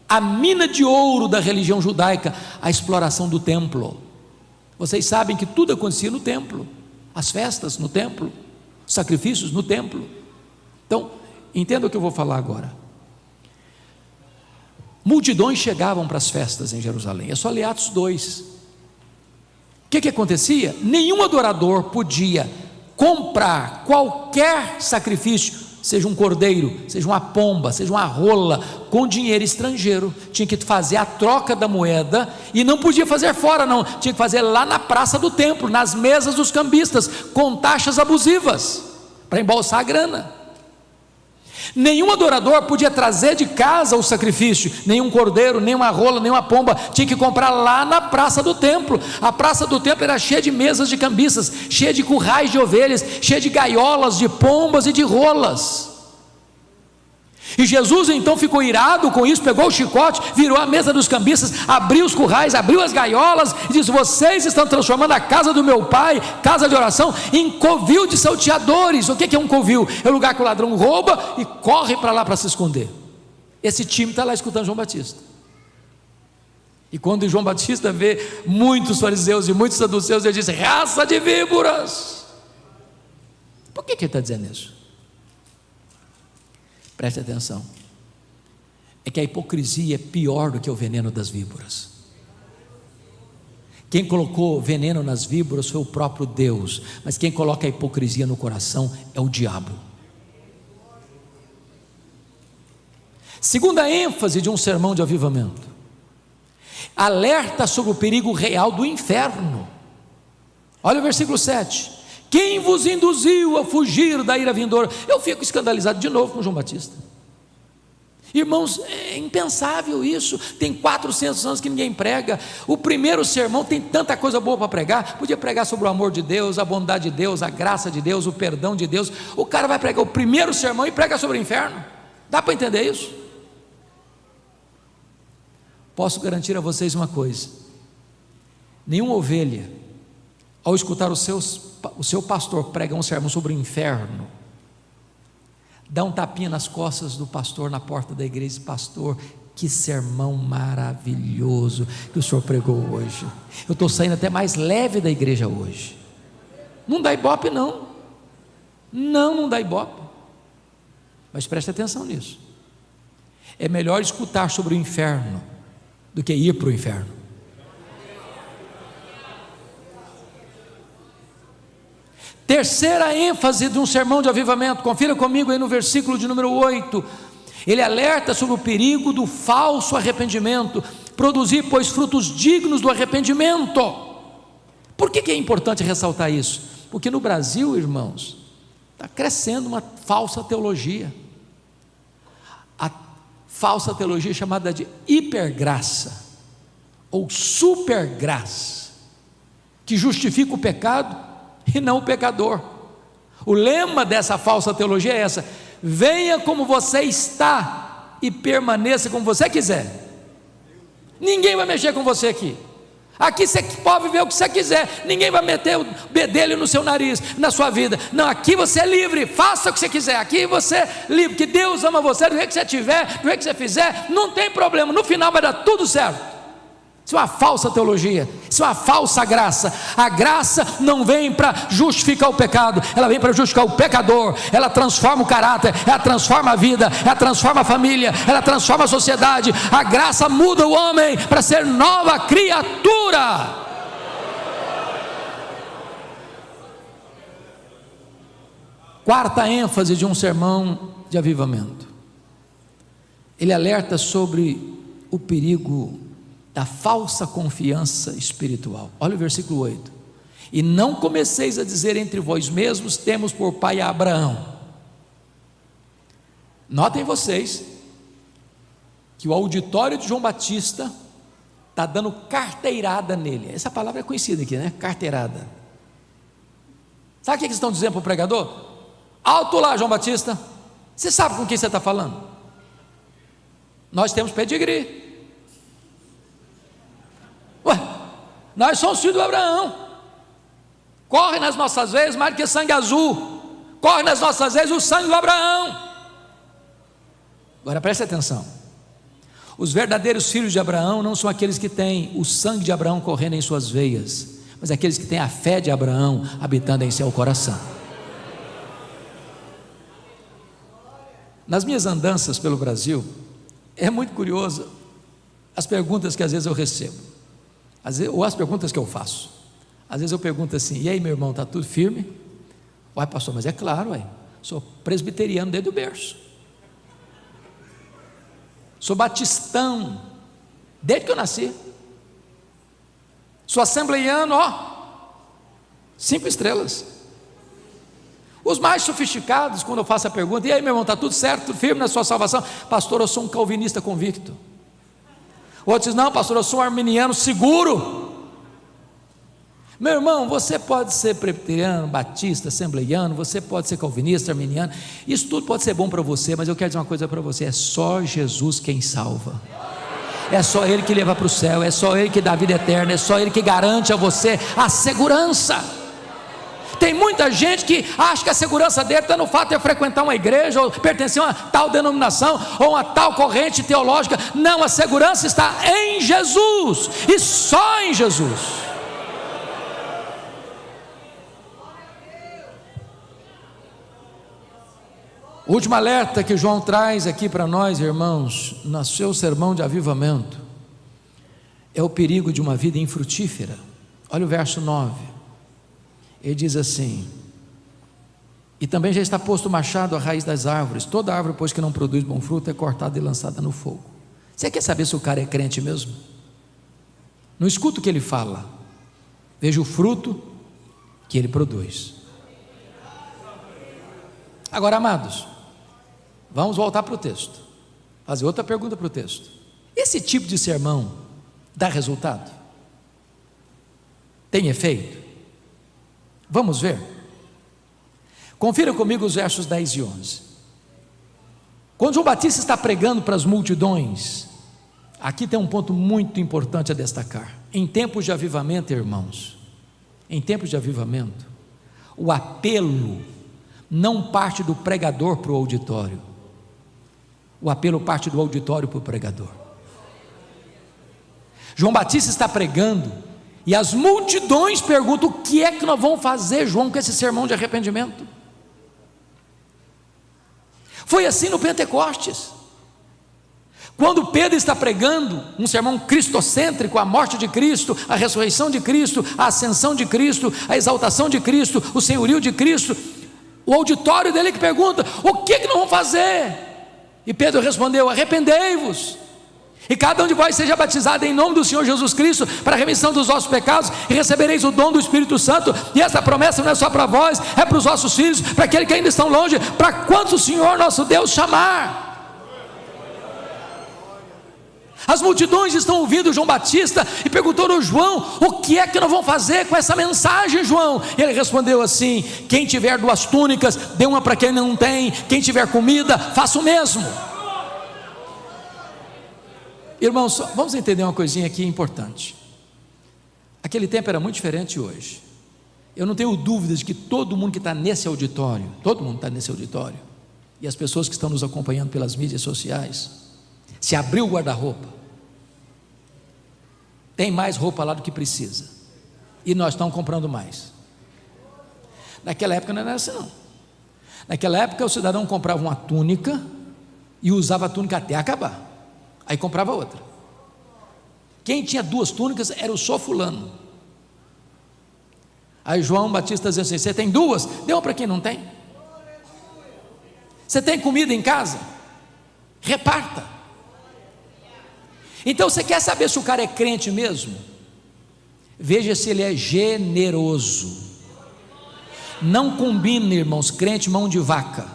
[SPEAKER 1] A mina de ouro da religião judaica, a exploração do templo. Vocês sabem que tudo acontecia no templo, as festas no templo, os sacrifícios no templo. Então, entenda o que eu vou falar agora. Multidões chegavam para as festas em Jerusalém. É só ler Atos 2. O que acontecia? Nenhum adorador podia comprar qualquer sacrifício, seja um cordeiro, seja uma pomba, seja uma rola, com dinheiro estrangeiro. Tinha que fazer a troca da moeda, e não podia fazer fora não, tinha que fazer lá na praça do templo, nas mesas dos cambistas, com taxas abusivas, para embolsar a grana. Nenhum adorador podia trazer de casa o sacrifício, nenhum cordeiro, nem uma rola, nem uma pomba, tinha que comprar lá na praça do templo. A praça do templo era cheia de mesas de cambistas, cheia de currais de ovelhas, cheia de gaiolas, de pombas e de rolas. E Jesus então ficou irado com isso, pegou o chicote, virou a mesa dos cambistas, abriu os currais, abriu as gaiolas e disse: vocês estão transformando a casa do meu pai, casa de oração, em covil de salteadores. O que é um covil? É o lugar que o ladrão rouba e corre para lá para se esconder. Esse time está lá escutando João Batista. E quando João Batista vê muitos fariseus e muitos saduceus, ele diz: raça de víboras. Por que ele está dizendo isso? Preste atenção, é que a hipocrisia é pior do que o veneno das víboras. Quem colocou veneno nas víboras foi o próprio Deus, mas quem coloca a hipocrisia no coração é o diabo. Segunda ênfase de um sermão de avivamento: alerta sobre o perigo real do inferno. Olha o versículo 7: quem vos induziu a fugir da ira vindoura? Eu fico escandalizado de novo com João Batista. Irmãos, é impensável isso. Tem 400 anos que ninguém prega. O primeiro sermão tem tanta coisa boa para pregar. Podia pregar sobre o amor de Deus, a bondade de Deus, a graça de Deus, o perdão de Deus. O cara vai pregar o primeiro sermão e prega sobre o inferno. Dá para entender isso? Posso garantir a vocês uma coisa: nenhuma ovelha, ao escutar o seu pastor pregar um sermão sobre o inferno, dá um tapinha nas costas do pastor na porta da igreja e diz: pastor, Que sermão maravilhoso que o senhor pregou hoje. Eu estou saindo até mais leve da igreja hoje. Não dá ibope não. Não dá ibope. Mas preste atenção nisso. É melhor escutar sobre o inferno do que ir para o inferno. Terceira ênfase de um sermão de avivamento, confira comigo aí no versículo de número 8, ele alerta sobre o perigo do falso arrependimento, produzir pois frutos dignos do arrependimento. Por que é importante ressaltar isso? Porque no Brasil, irmãos, está crescendo uma falsa teologia, a falsa teologia chamada de hipergraça, ou supergraça, que justifica o pecado e não o pecador. O lema dessa falsa teologia é essa: venha como você está e permaneça como você quiser. Ninguém vai mexer com você aqui. Aqui você pode viver o que você quiser, ninguém vai meter o bedelho no seu nariz, na sua vida. Não, aqui você é livre, faça o que você quiser. Aqui você é livre, que Deus ama você, do jeito que você tiver, do jeito que você fizer, não tem problema, no final vai dar tudo certo. Isso é uma falsa teologia, isso é uma falsa graça. A graça não vem para justificar o pecado, ela vem para justificar o pecador. Ela transforma o caráter, ela transforma a vida, ela transforma a família, ela transforma a sociedade. A graça muda o homem para ser nova criatura. Quarta ênfase de um sermão de avivamento, ele alerta sobre o perigo da falsa confiança espiritual. Olha o versículo 8: e não comeceis a dizer entre vós mesmos, temos por pai a Abraão. Notem vocês que o auditório de João Batista está dando carteirada nele. Essa palavra é conhecida aqui, né? Carteirada. Sabe o que eles estão dizendo para o pregador? Alto lá, João Batista, você sabe com quem você está falando? Nós temos pedigree. Ué, nós somos filhos do Abraão, corre nas nossas veias mais do que sangue azul, corre nas nossas veias o sangue do Abraão. Agora preste atenção, os verdadeiros filhos de Abraão não são aqueles que têm o sangue de Abraão correndo em suas veias, mas aqueles que têm a fé de Abraão habitando em seu coração. Nas minhas andanças pelo Brasil, é muito curioso as perguntas que às vezes eu recebo, ou as perguntas que eu faço. Às vezes eu pergunto assim: e aí, meu irmão, está tudo firme? Uai, pastor, mas é claro, sou presbiteriano desde o berço, sou batistão desde que eu nasci, sou assembleiano, 5 estrelas. Os mais sofisticados, quando eu faço a pergunta: e aí, meu irmão, está tudo certo, tudo firme na sua salvação? Pastor, eu sou um calvinista convicto. Outros dizem: não, pastor, eu sou um arminiano seguro. Meu irmão, você pode ser presbiteriano, batista, assembleiano, você pode ser calvinista, arminiano, isso tudo pode ser bom para você, mas eu quero dizer uma coisa para você: é só Jesus quem salva, é só Ele que leva para o céu, é só Ele que dá a vida eterna, é só Ele que garante a você a segurança. Tem muita gente que acha que a segurança dele está no fato de frequentar uma igreja, ou pertencer a uma tal denominação, ou uma tal corrente teológica. Não, a segurança está em Jesus, e só em Jesus. O último alerta que João traz aqui para nós, irmãos, no seu sermão de avivamento, é o perigo de uma vida infrutífera. Olha o verso 9. Ele diz assim: e também já está posto o machado à raiz das árvores, toda árvore, pois que não produz bom fruto, é cortada e lançada no fogo. Você quer saber se o cara é crente mesmo? Não escuta o que ele fala, veja o fruto que ele produz. Agora, amados, vamos voltar para o texto, fazer outra pergunta para o texto. Esse tipo de sermão dá resultado? Tem efeito? Vamos ver. Confira comigo os versos 10 e 11. Quando João Batista está pregando para as multidões, aqui tem um ponto muito importante a destacar. Em tempos de avivamento, irmãos, em tempos de avivamento, o apelo não parte do pregador para o auditório, o apelo parte do auditório para o pregador. João Batista está pregando, e as multidões perguntam: o que é que nós vamos fazer, João, com esse sermão de arrependimento? Foi assim no Pentecostes, quando Pedro está pregando um sermão cristocêntrico, a morte de Cristo, a ressurreição de Cristo, a ascensão de Cristo, a exaltação de Cristo, o senhorio de Cristo, o auditório dele que pergunta: o que nós vamos fazer? E Pedro respondeu: arrependei-vos, e cada um de vós seja batizado em nome do Senhor Jesus Cristo, para a remissão dos vossos pecados, e recebereis o dom do Espírito Santo. E essa promessa não é só para vós, é para os vossos filhos, para aqueles que ainda estão longe, para quantos o Senhor nosso Deus chamar. As multidões estão ouvindo João Batista e perguntaram: João, o que é que nós vamos fazer com essa mensagem, João? E ele respondeu assim: quem tiver 2 túnicas, dê uma para quem não tem; quem tiver comida, faça o mesmo. Irmãos, vamos entender uma coisinha aqui importante. Aquele tempo era muito diferente de hoje. Eu não tenho dúvidas de que todo mundo que está nesse auditório, todo mundo está nesse auditório, e as pessoas que estão nos acompanhando pelas mídias sociais, se abrir o guarda-roupa, tem mais roupa lá do que precisa, e nós estamos comprando mais. Naquela época não era assim não. Naquela época o cidadão comprava uma túnica e usava a túnica até acabar, aí comprava outra. Quem tinha 2 túnicas era o só fulano. Aí João Batista dizia assim: você tem 2? Dê uma para quem não tem. Você tem comida em casa? Reparta. Então você quer saber se o cara é crente mesmo? Veja se ele é generoso. Não combina, irmãos, crente mão de vaca,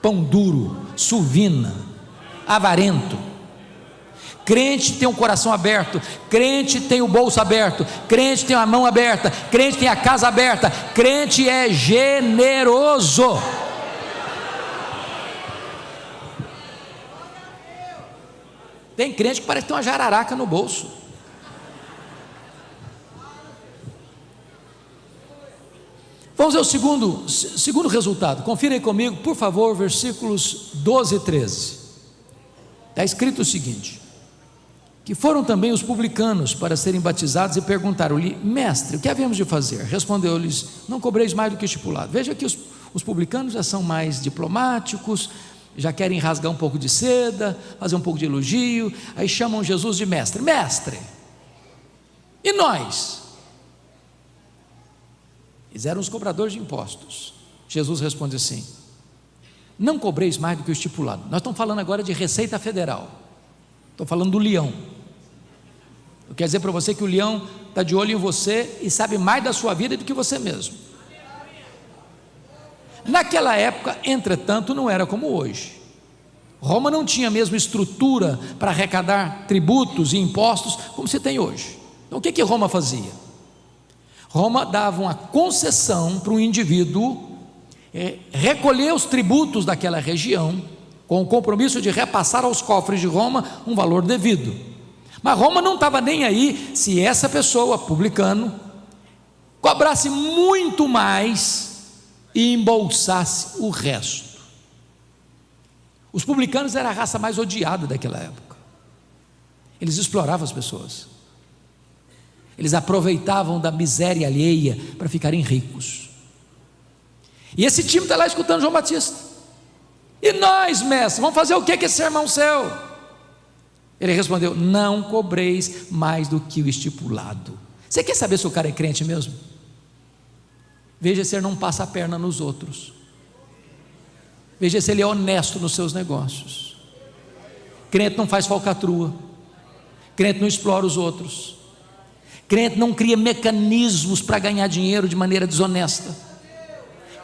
[SPEAKER 1] pão duro, suvina, avarento. Crente tem o coração aberto, crente tem o bolso aberto, crente tem a mão aberta, crente tem a casa aberta, crente é generoso. Tem crente que parece ter uma jararaca no bolso. Vamos ver o segundo resultado. Confira aí comigo, por favor, versículos 12 e 13. Está escrito o seguinte: que foram também os publicanos para serem batizados e perguntaram-lhe: mestre, o que havemos de fazer? Respondeu-lhes: não cobreis mais do que estipulado. Veja que os publicanos já são mais diplomáticos, já querem rasgar um pouco de seda, fazer um pouco de elogio, aí chamam Jesus de mestre. Mestre, e nós? Eles eram os cobradores de impostos. Jesus responde assim: não cobreis mais do que o estipulado. Nós estamos falando agora de Receita Federal, estou falando do leão. Eu quero dizer para você que o leão está de olho em você e sabe mais da sua vida do que você mesmo. Naquela época, entretanto, não era como hoje. Roma não tinha a mesma estrutura para arrecadar tributos e impostos como se tem hoje. Então o que Roma fazia? Roma dava uma concessão para um indivíduo recolher os tributos daquela região, com o compromisso de repassar aos cofres de Roma um valor devido. Mas Roma não estava nem aí se essa pessoa, publicano, cobrasse muito mais e embolsasse o resto. Os publicanos eram a raça mais odiada daquela época. Eles exploravam as pessoas, eles aproveitavam da miséria alheia para ficarem ricos. E esse time está lá escutando João Batista. E nós, mestre, vamos fazer o que com esse sermão seu? Ele respondeu: não cobreis mais do que o estipulado. Você quer saber se o cara é crente mesmo? Veja se ele não passa a perna nos outros, veja se ele é honesto nos seus negócios. Crente não faz falcatrua, crente não explora os outros, crente não cria mecanismos para ganhar dinheiro de maneira desonesta.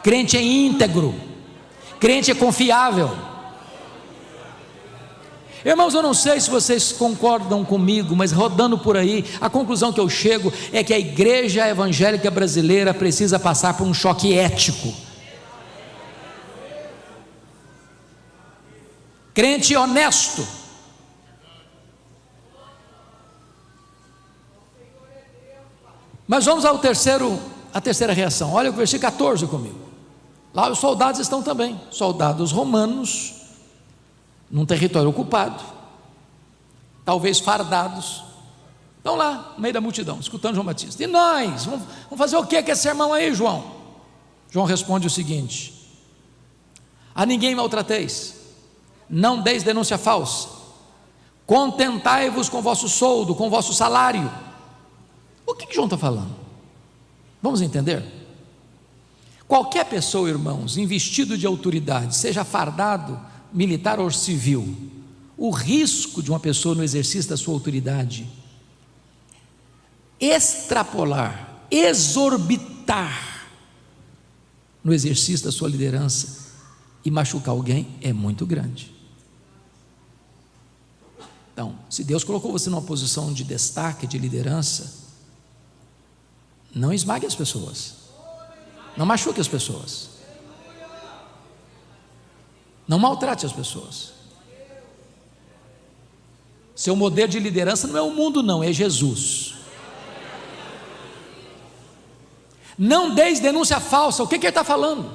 [SPEAKER 1] Crente é íntegro, crente é confiável. Irmãos, eu não sei se vocês concordam comigo, mas rodando por aí, a conclusão que eu chego é que a igreja evangélica brasileira precisa passar por um choque ético. Crente honesto, mas vamos à terceira reação. Olha o versículo 14 comigo. Lá os soldados estão também, soldados romanos, num território ocupado, talvez fardados, Estão lá, no meio da multidão, escutando João Batista. E nós? Vamos fazer o que com esse sermão aí, João? João responde o seguinte: a ninguém maltrateis, não deis denúncia falsa, contentai-vos com vosso soldo, com vosso salário. O que João está falando? Vamos entender? Qualquer pessoa, irmãos, investido de autoridade, seja fardado, militar ou civil, o risco de uma pessoa no exercício da sua autoridade extrapolar, exorbitar no exercício da sua liderança e machucar alguém é muito grande. Então, se Deus colocou você numa posição de destaque, de liderança, não esmague as pessoas, não machuque as pessoas, não maltrate as pessoas. Seu modelo de liderança não é o mundo, não, é Jesus. Não deis denúncia falsa. O que ele está falando?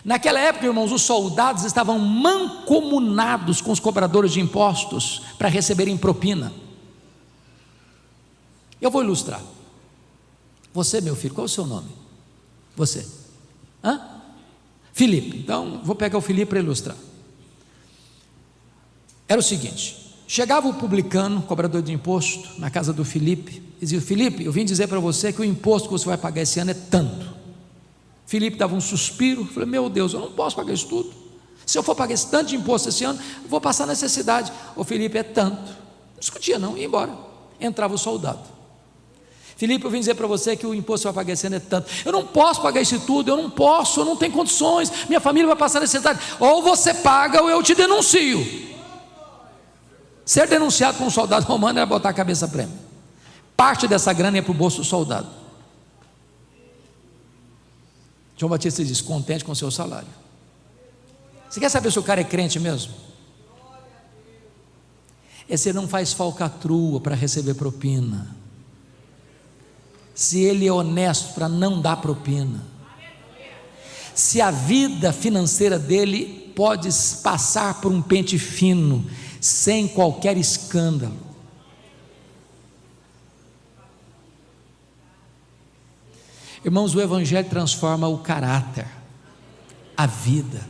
[SPEAKER 1] Naquela época, irmãos, os soldados estavam mancomunados com os cobradores de impostos para receberem propina. Eu vou ilustrar. Você, meu filho, qual é o seu nome? Você? Felipe. Então, vou pegar o Felipe para ilustrar. Era o seguinte: chegava o publicano, cobrador de imposto, na casa do Felipe, e dizia: Felipe, eu vim dizer para você que o imposto que você vai pagar esse ano é tanto. Felipe dava um suspiro, falei: meu Deus, eu não posso pagar isso tudo. Se eu for pagar esse tanto de imposto esse ano, eu vou passar necessidade. O Felipe: é tanto. Não discutia não, ia embora. Entrava o soldado: Felipe, eu vim dizer para você que o imposto que você vai pagar esse ano é tanto. Eu não posso pagar isso tudo, eu não posso, eu não tenho condições, minha família vai passar necessidade. Ou você paga ou eu te denuncio. Ser denunciado por um soldado romano era botar a cabeça a prêmio. Parte dessa grana ia para o bolso do soldado. João Batista diz: contente com o seu salário. Você quer saber se o cara é crente mesmo? Esse não faz falcatrua para receber propina. Se ele é honesto para não dar propina. Se a vida financeira dele pode passar por um pente fino, sem qualquer escândalo. Irmãos, o Evangelho transforma o caráter, a vida,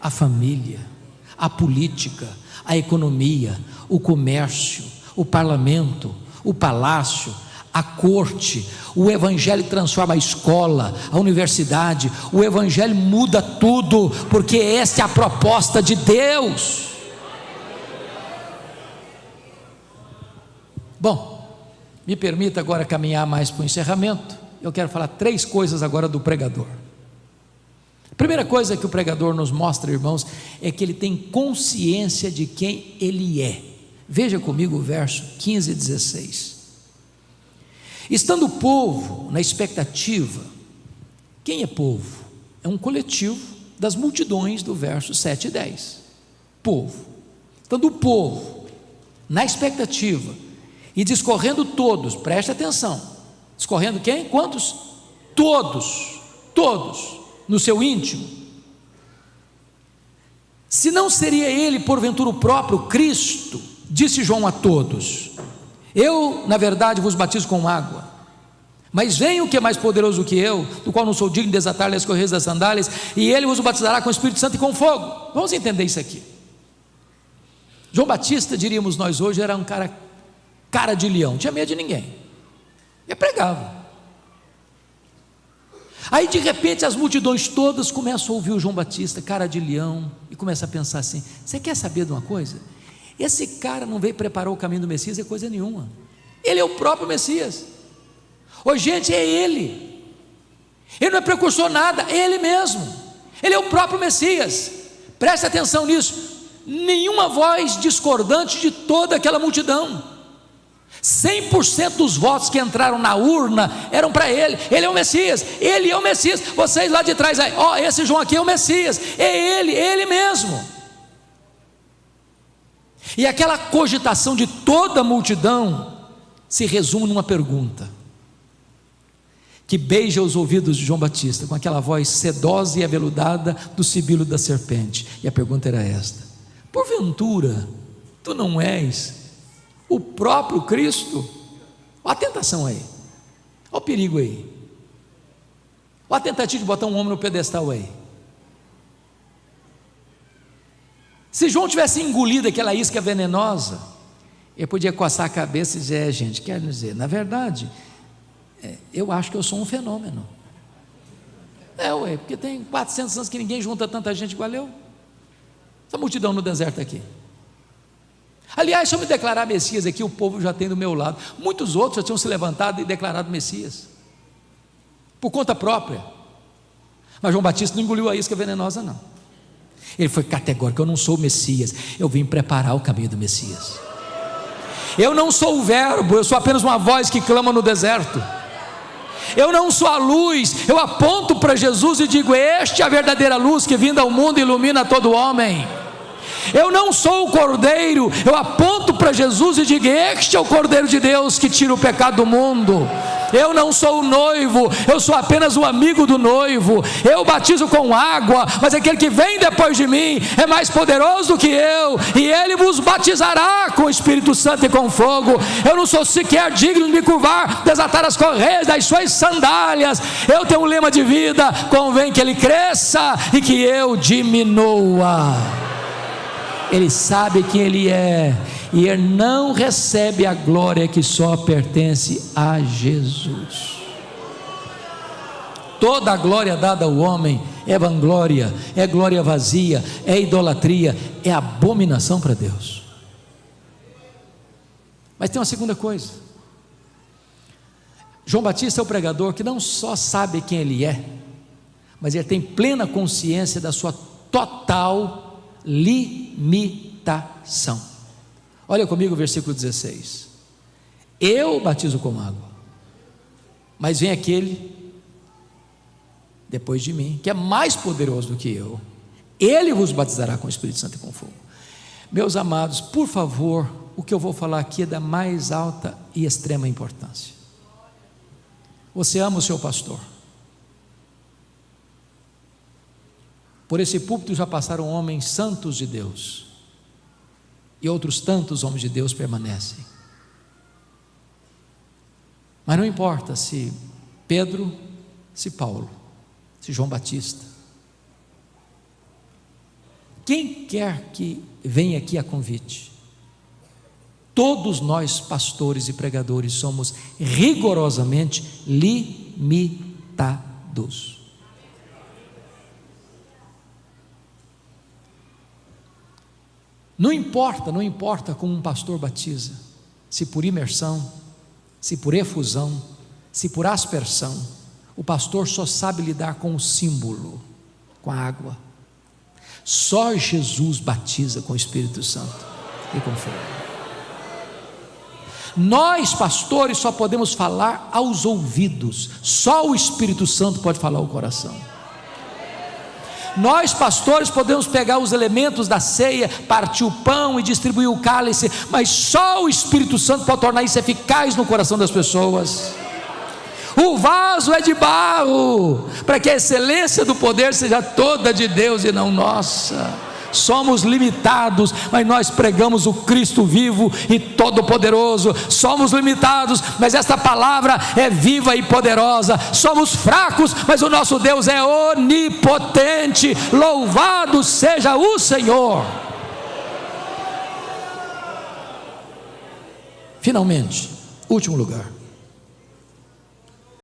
[SPEAKER 1] a família, a política, a economia, o comércio, o parlamento, o palácio, a corte. O Evangelho transforma a escola, a universidade. O Evangelho muda tudo, porque esta é a proposta de Deus. Bom, me permita agora caminhar mais para o encerramento. Eu quero falar 3 coisas agora do pregador. A primeira coisa que o pregador nos mostra, irmãos, é que ele tem consciência de quem ele é. Veja comigo o verso 15 e 16. Estando o povo na expectativa, quem é povo? É um coletivo das multidões do verso 7 e 10. Povo. Estando o povo na expectativa e discorrendo todos, preste atenção, discorrendo quem? Quantos? Todos, no seu íntimo. Se não seria ele porventura o próprio Cristo, disse João a todos: eu na verdade vos batizo com água, mas vem o que é mais poderoso que eu, do qual não sou digno de desatar-lhe as correias das sandálias, e ele vos batizará com o Espírito Santo e com fogo. Vamos entender isso aqui. João Batista, diríamos nós hoje, era um cara de leão, não tinha medo de ninguém, ele pregava. Aí de repente as multidões todas começam a ouvir o João Batista, cara de leão, e começam a pensar assim: você quer saber de uma coisa? Esse cara não veio preparar o caminho do Messias, é coisa nenhuma, ele é o próprio Messias. Ô gente, é ele não é precursor nada, é ele mesmo, ele é o próprio Messias. Preste atenção nisso. Nenhuma voz discordante de toda aquela multidão. 100% dos votos que entraram na urna eram para ele. Ele é o Messias, ele é o Messias. Vocês lá de trás aí, ó, esse João aqui é o Messias, é ele mesmo. E aquela cogitação de toda a multidão se resume numa pergunta que beija os ouvidos de João Batista com aquela voz sedosa e aveludada do sibilo da serpente. E a pergunta era esta: porventura tu não és o próprio Cristo? Olha a tentação aí, olha o perigo aí, olha a tentativa de botar um homem no pedestal aí. Se João tivesse engolido aquela isca venenosa, ele podia coçar a cabeça e dizer: gente, quer dizer, na verdade, eu acho que eu sou um fenômeno. Porque tem 400 anos que ninguém junta tanta gente igual eu. Essa multidão no deserto aqui. Aliás, se eu me declarar Messias aqui, o povo já tem do meu lado. Muitos outros já tinham se levantado e declarado Messias, por conta própria. Mas João Batista não engoliu a isca venenosa, não. Ele foi categórico: eu não sou o Messias, eu vim preparar o caminho do Messias. Eu não sou o verbo, eu sou apenas uma voz que clama no deserto. Eu não sou a luz, eu aponto para Jesus e digo: este é a verdadeira luz que vinda ao mundo ilumina todo homem. Eu não sou o cordeiro, eu aponto para Jesus e digo: este é o Cordeiro de Deus que tira o pecado do mundo. Eu não sou o noivo, eu sou apenas o amigo do noivo. Eu batizo com água, mas aquele que vem depois de mim é mais poderoso do que eu, e ele vos batizará com o Espírito Santo e com fogo. Eu não sou sequer digno de me curvar, desatar as correias das suas sandálias. Eu tenho um lema de vida: convém que ele cresça e que eu diminua. Ele sabe quem ele é, e ele não recebe a glória que só pertence a Jesus. Toda a glória dada ao homem é vanglória, é glória vazia, é idolatria, é abominação para Deus. Mas tem uma segunda coisa: João Batista é o pregador que não só sabe quem ele é, mas ele tem plena consciência da sua total limitação. Olha comigo o versículo 16: eu batizo com água, mas vem aquele depois de mim, que é mais poderoso do que eu, ele vos batizará com o Espírito Santo e com fogo. Meus amados, por favor, o que eu vou falar aqui é da mais alta e extrema importância. Você ama o seu pastor? Por esse púlpito já passaram homens santos de Deus, e outros tantos homens de Deus permanecem. Mas não importa se Pedro, se Paulo, se João Batista, quem quer que venha aqui a convite, todos nós pastores e pregadores somos rigorosamente limitados. Não importa como um pastor batiza, se por imersão, se por efusão, se por aspersão, o pastor só sabe lidar com o símbolo, com a água. Só Jesus batiza com o Espírito Santo e com fogo. Nós pastores só podemos falar aos ouvidos, só o Espírito Santo pode falar ao coração. Nós pastores podemos pegar os elementos da ceia, partir o pão e distribuir o cálice, mas só o Espírito Santo pode tornar isso eficaz no coração das pessoas. O vaso é de barro, para que a excelência do poder seja toda de Deus e não nossa. Somos limitados, mas nós pregamos o Cristo vivo e todo-poderoso. Somos limitados, mas esta palavra é viva e poderosa. Somos fracos, mas o nosso Deus é onipotente. Louvado seja o Senhor. Finalmente, último lugar: